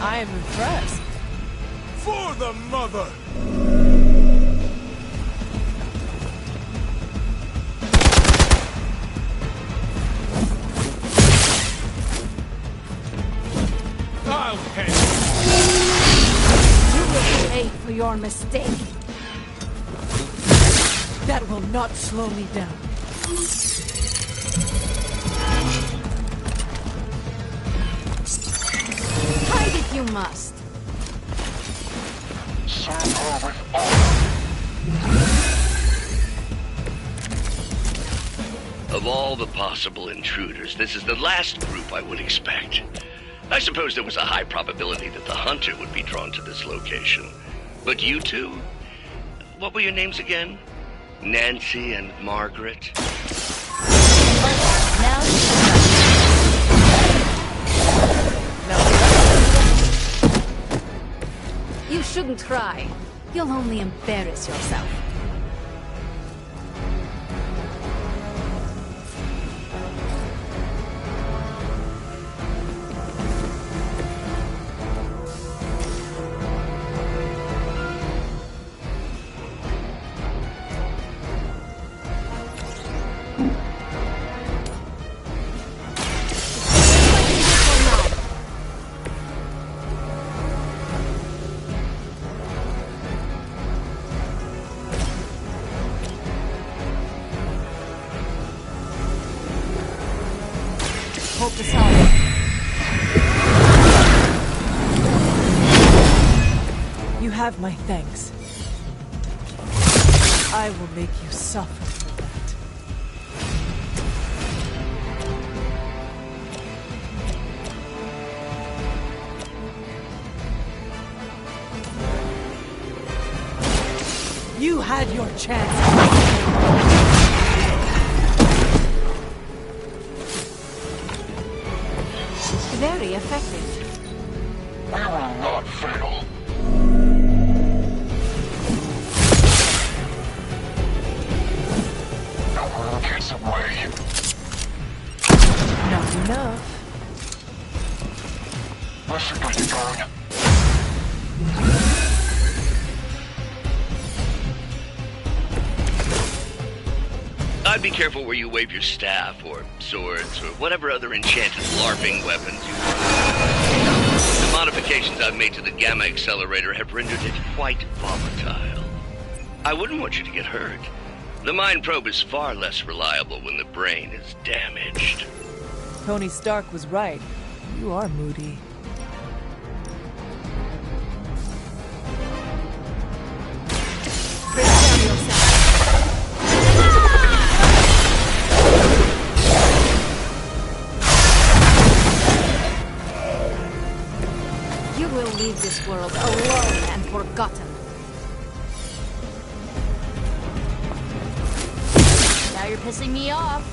I am impressed. For the mother! I'll pay. You will pay for your mistake. That will not slow me down. Hide if you must. Serve her with honor. Of all the possible intruders, this is the last group I would expect. I suppose there was a high probability that the hunter would be drawn to this location. But you two? What were your names again? Nancy and Margaret? You shouldn't try. You'll only embarrass yourself. Hope to solve it. You have my thanks. I will make you suffer for that. You had your chance. Very effective. We will not fail. No one gets away. Not enough. Let's get you going. I'd be careful where you wave your staff, or swords, or whatever other enchanted LARPing weapons you use. The modifications I've made to the Gamma Accelerator have rendered it quite volatile. I wouldn't want you to get hurt. The Mind Probe is far less reliable when the brain is damaged. Tony Stark was right. You are moody. Break down yourself. You will leave this world alone and forgotten. Now you're pissing me off.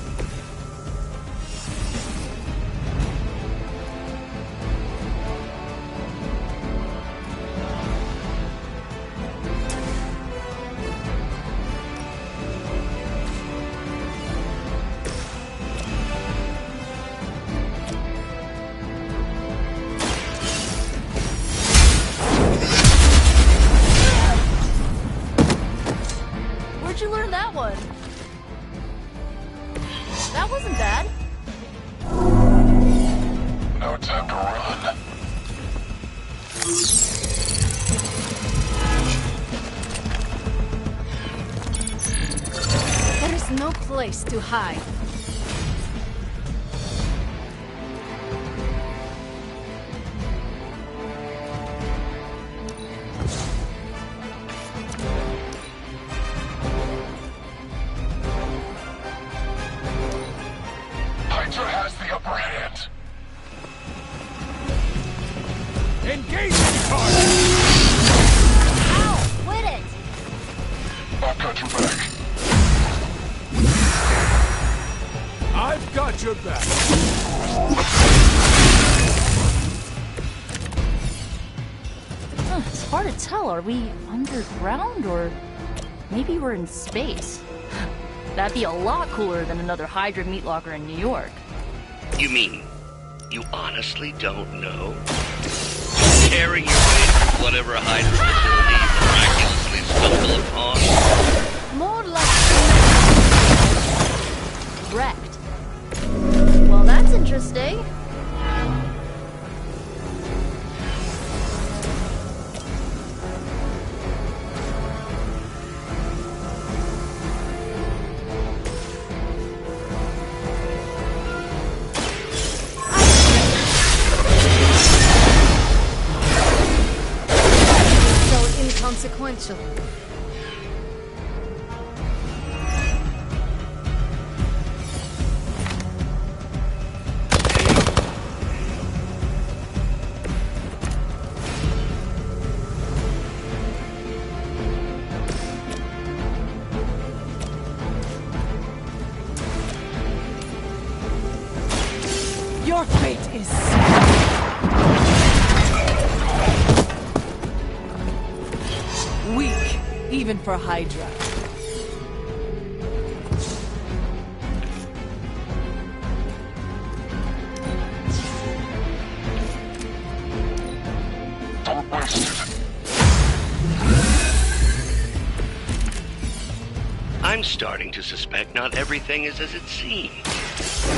Where'd you learn that one? That wasn't bad. No time to run. There is no place to hide. Hydra has the upper hand. Engage the card! Ow! Quit it! I've got your back. I've got your back. It's hard to tell. Are we underground or maybe we're in space? That'd be a lot cooler than another Hydra meat locker in New York. You mean, you honestly don't know? Tearing your way through whatever Hydra facility you miraculously stumble upon? More like Wrecked. Well, that's interesting. inconsequential. Your fate is weak, even for Hydra. Don't waste it. I'm starting to suspect not everything is as it seems.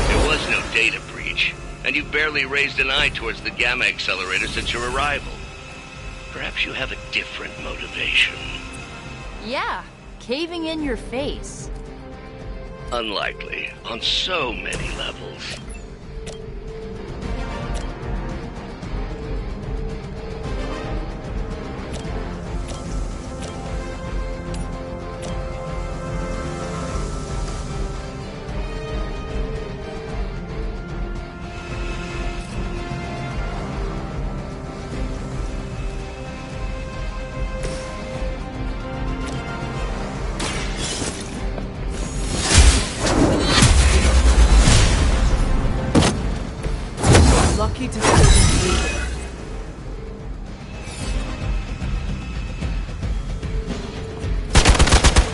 There was no data breach, and you barely raised an eye towards the Gamma Accelerator since your arrival. Perhaps you have a different motivation. Yeah, caving in your face. Unlikely, on so many levels. Lucky to see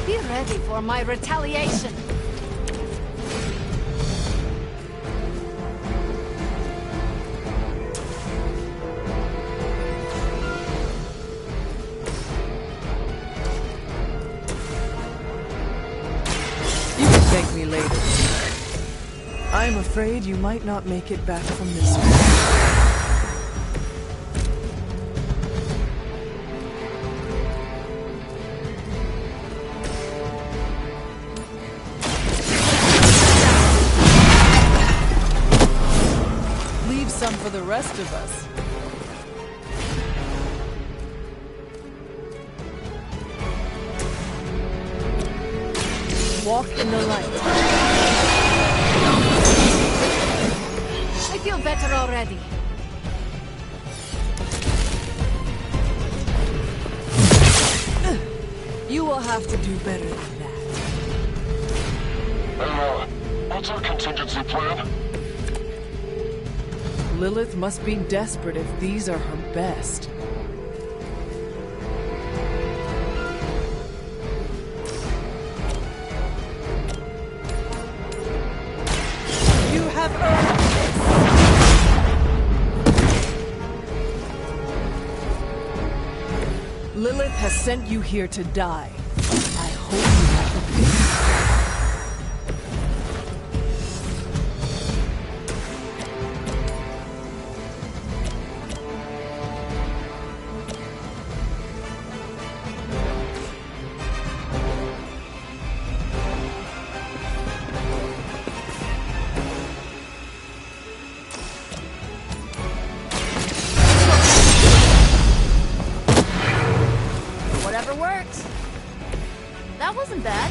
you. Be ready for my retaliation. You can thank me later. I'm afraid you might not make it back from this one. Leave some for the rest of us. Walk in the light. I feel better already. You will have to do better than that. What's our contingency plan? Lilith must be desperate if these are her best. You have earned this. Lilith has sent you here to die. I hope you have the Whatever works. That wasn't bad.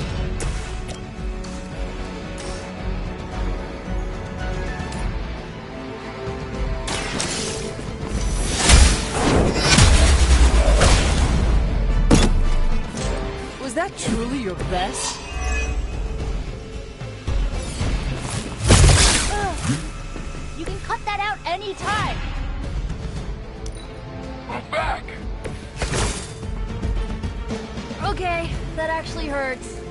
Was that truly your best? You can cut that out anytime. I'm back. Okay, that actually hurts.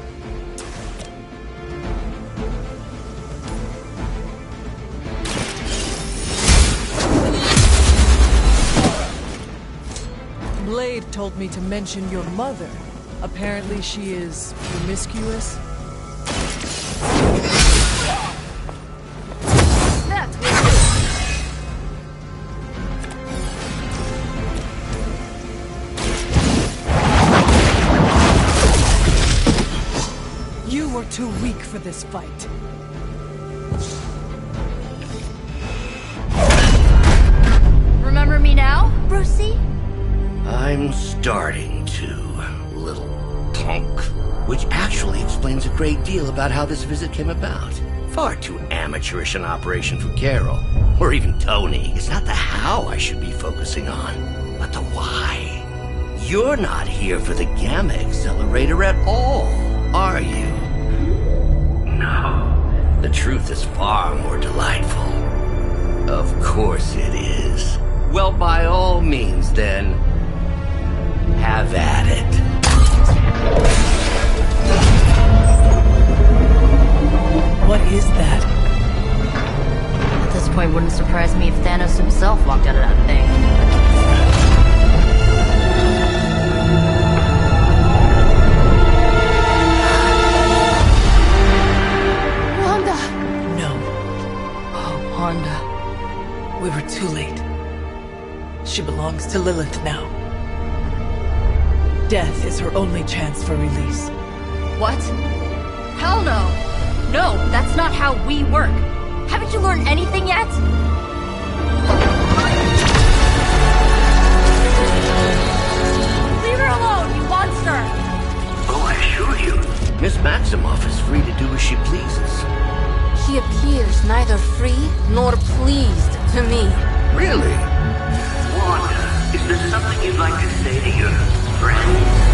Blade told me to mention your mother. Apparently she is promiscuous. That You were too weak for this fight. Remember me now, Brucey? I'm starting to. punk. Which actually explains a great deal about how this visit came about. Far too amateurish an operation for Carol, or even Tony. It's not the how I should be focusing on, but the why. You're not here for the Gamma Accelerator at all, are you? No. The truth is far more delightful. Of course it is. Well, by all means, then, have at it. What is that? At this point, wouldn't surprise me if Thanos himself walked out of that thing. Wanda! No. Oh, Wanda. We were too late. She belongs to Lilith now. Death is her only chance for release. What? Hell no! No, that's not how we work. Haven't you learned anything yet? Leave her alone, you monster! Oh, I assure you, Miss Maximoff is free to do as she pleases. She appears neither free nor pleased to me. Really? Wanda, is there something you'd like to say to your friends?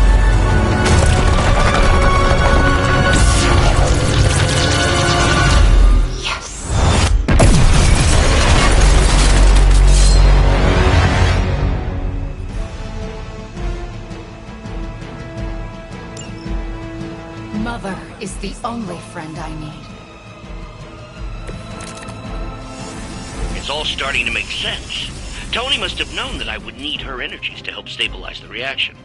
Mother is the only friend I need. It's all starting to make sense. Tony must have known that I would need her energies to help stabilize the reaction.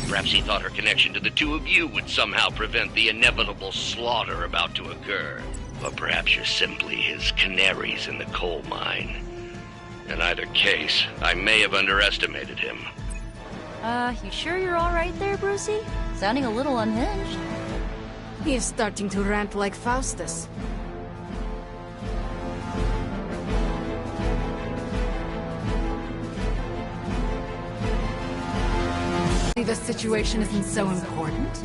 Perhaps he thought her connection to the two of you would somehow prevent the inevitable slaughter about to occur. Or perhaps you're simply his canaries in the coal mine. In either case, I may have underestimated him. You sure you're alright there, Brucey? Sounding a little unhinged. He is starting to rant like Faustus. The situation isn't so important.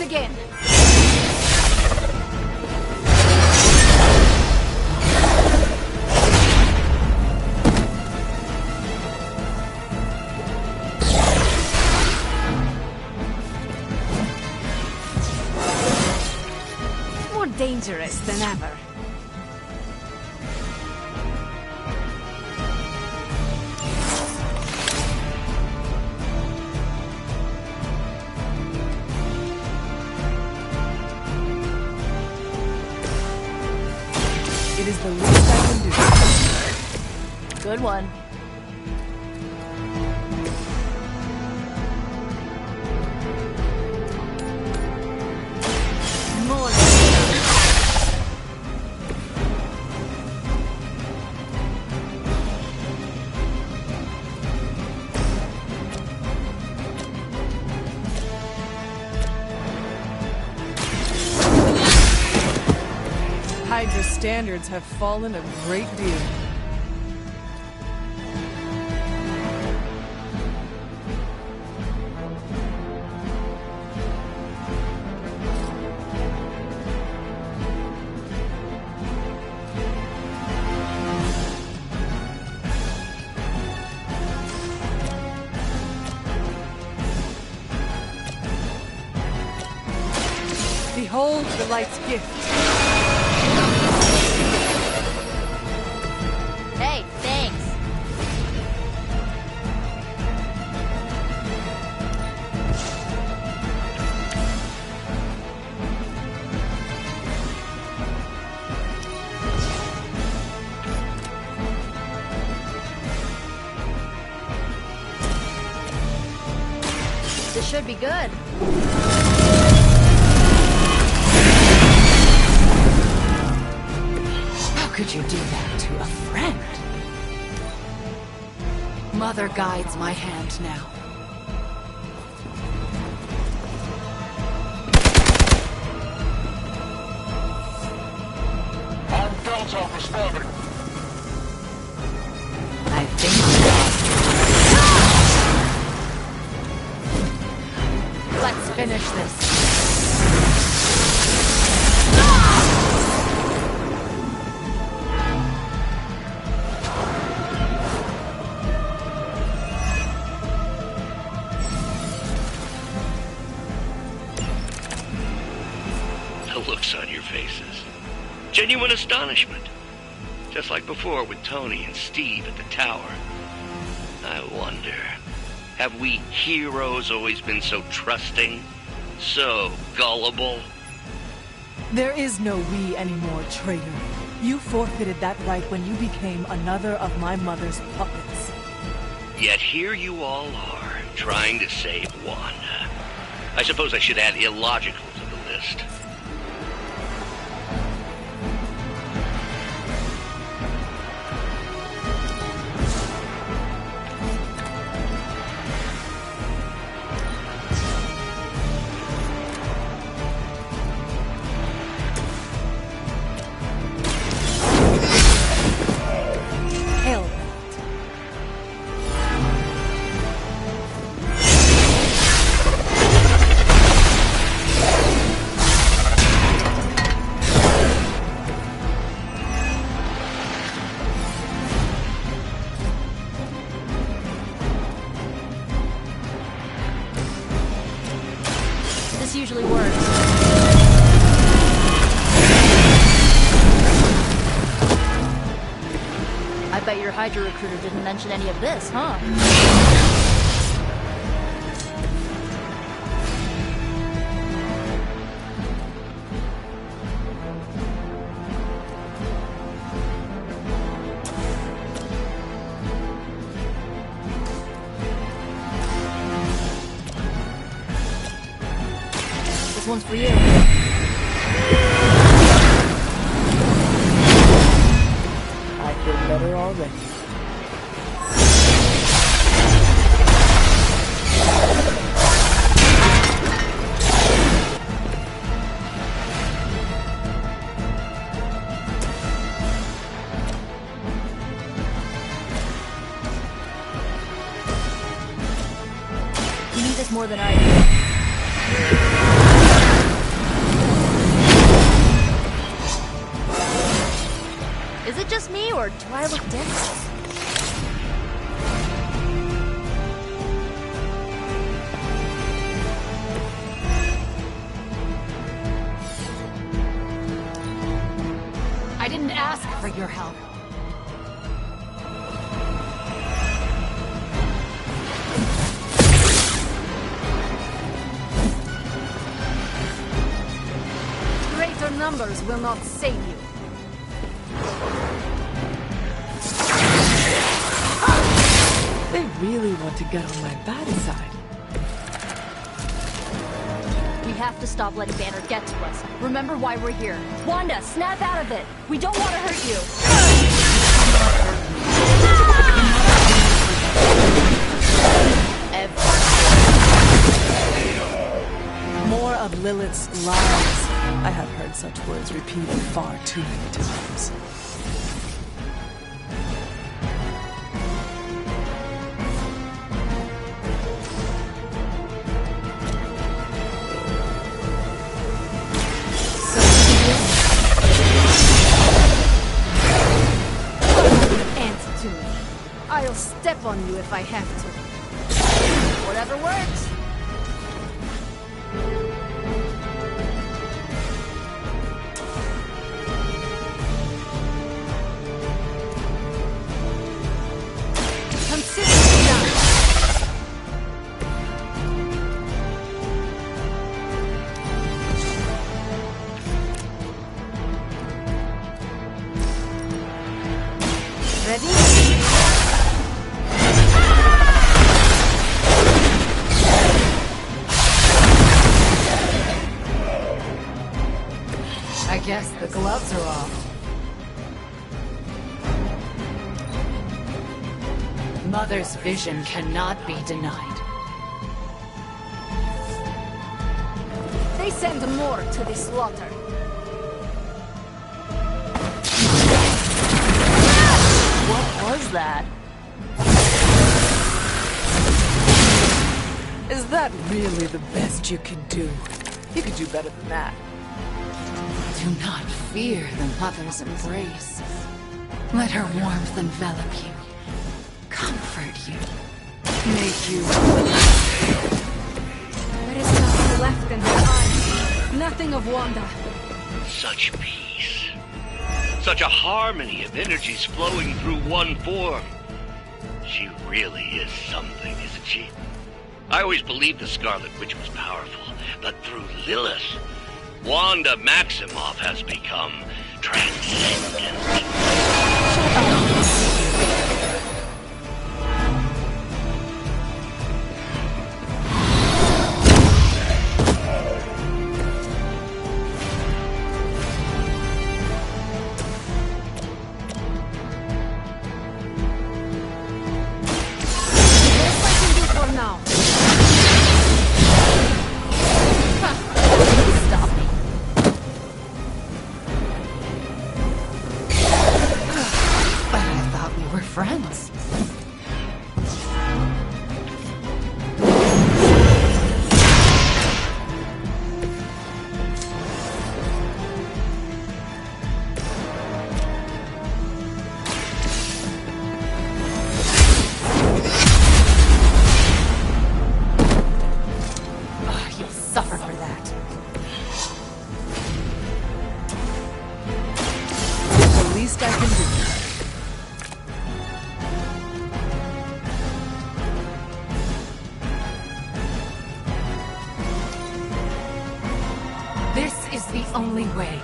Again. More dangerous than ever. It is the least I can do. Good one. More. Hydra's standards have fallen a great deal. Behold the light's gift. Hey, thanks. should be good. How could you do that to a friend? Mother guides my hand now. I'm Delta responding. I think we lost. Let's finish this. The looks on your faces. Genuine astonishment. Just like before with Tony and Steve at the tower. I wonder, have we heroes always been so trusting? So gullible? There is no we anymore, traitor. You forfeited that right when you became another of my mother's puppets. Yet here you all are, trying to save Wanda. I suppose I should add illogical to the list. Hell. This usually works. I bet your Hydra recruiter didn't mention any of this, huh? This one's for you. I feel better already. You need this more than I do. Is it just me, or do I look different? I didn't ask for your help. Greater numbers will not save you. They really want to get on my bad side. We have to stop letting Banner get to us. Remember why we're here. Wanda, snap out of it! We don't want to hurt you! More of Lilith's lies. I have heard such words repeated far too many times. Answer to me. I'll step on you if I have to. Whatever works. Consider it done. Ready? Mother's vision cannot be denied. They send more to the slaughter. What was that? Is that really the best you can do? You could do better than that. Do not fear the mother's embrace. Let her warmth envelop you, comfort you, make you... There is nothing left in her eyes. Nothing of Wanda. Such peace. Such a harmony of energies flowing through one form. She really is something, isn't she? I always believed the Scarlet Witch was powerful, but through Lilith, Wanda Maximoff has become transcendent. Friends. You'll suffer for that. The least I can do. The only way.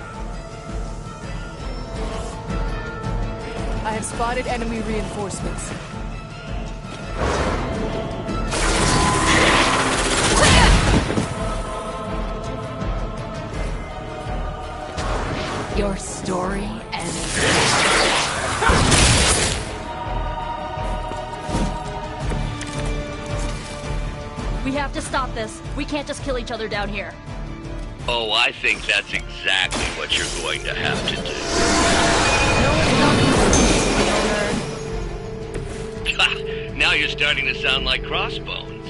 I have spotted enemy reinforcements. Your story ends. We have to stop this. We can't just kill each other down here. Oh, I think that's exactly what you're going to have to do. Now you're starting to sound like Crossbones.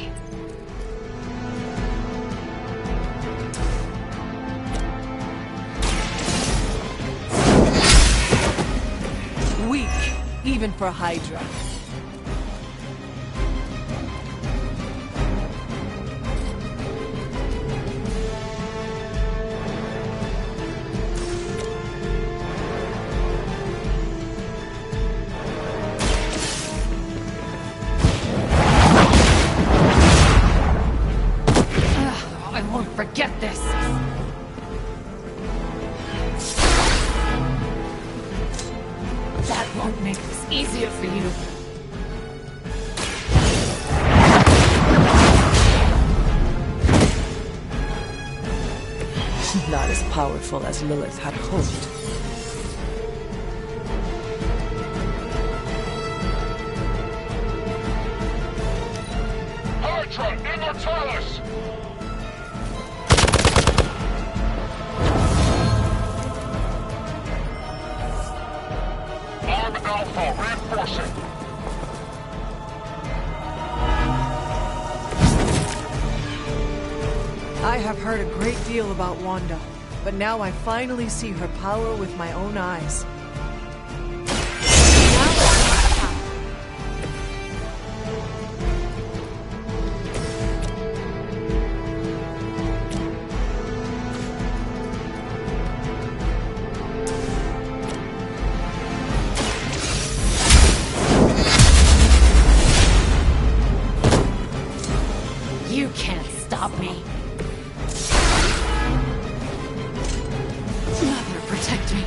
Weak, even for Hydra. Forget this! That won't make this easier for you. Not as powerful as Lilith had hoped. Hydra, Immortalis! Alpha, reinforcing. I have heard a great deal about Wanda, but now I finally see her power with my own eyes. You can't stop me. Mother, protect me.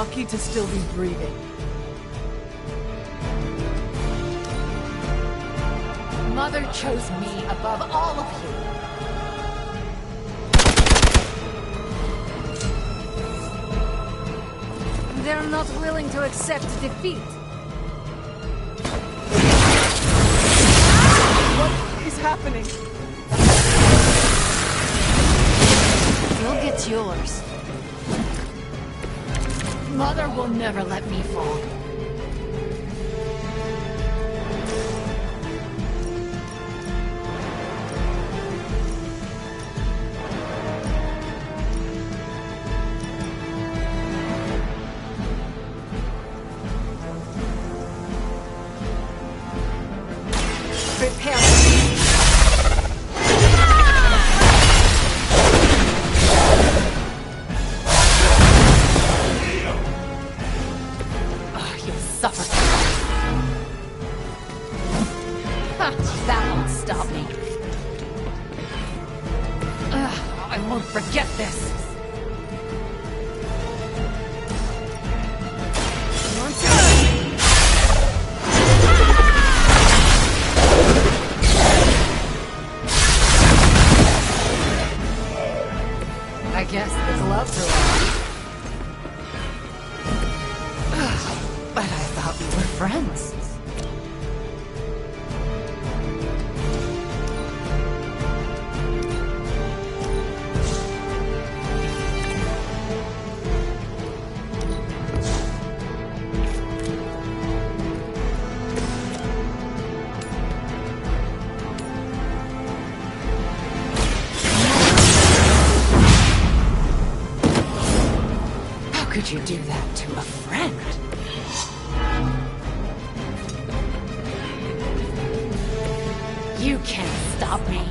lucky to still be breathing. Mother chose me above all of you. They're not willing to accept defeat. What is happening? You'll get yours. Mother will never let me fall. I guess the gloves are off. But I thought we were friends. Could you do that to a friend? You can't stop me.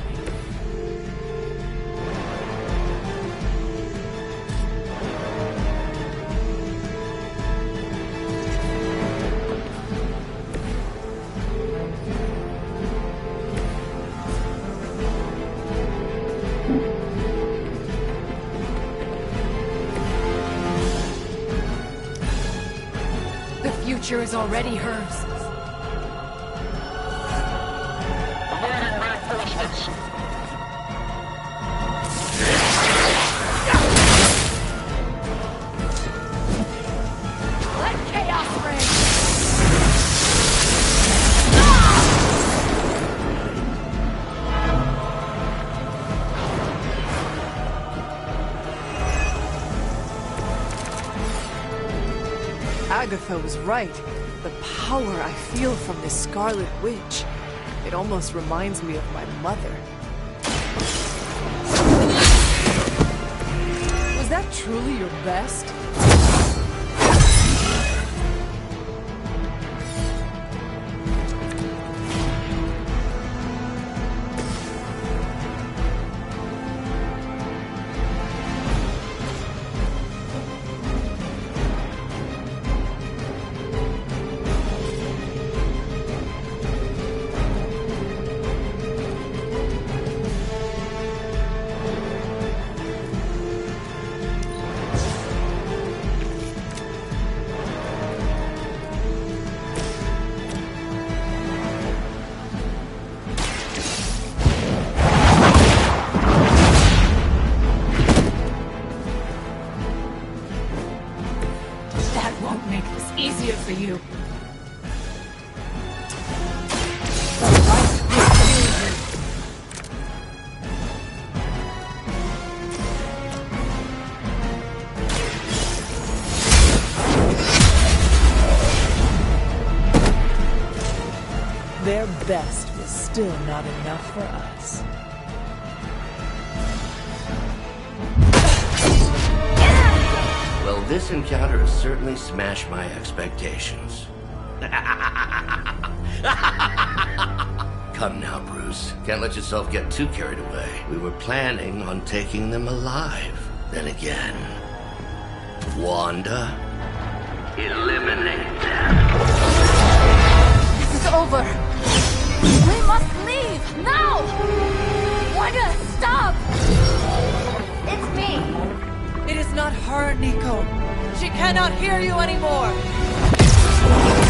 The future is already hers. Awaiting reinforcements. Let chaos reign! Agatha was right. The power I feel from this Scarlet Witch. It almost reminds me of my mother. Was that truly your best? That won't make this easier for you. Their best was still not enough for us. Well, this encounter has certainly smashed my expectations. Come now, Bruce. Can't let yourself get too carried away. We were planning on taking them alive. Then again, Wanda, eliminate them. This is over. We must leave now. Wanda, stop! It's me. It is not her, Nico. She cannot hear you anymore!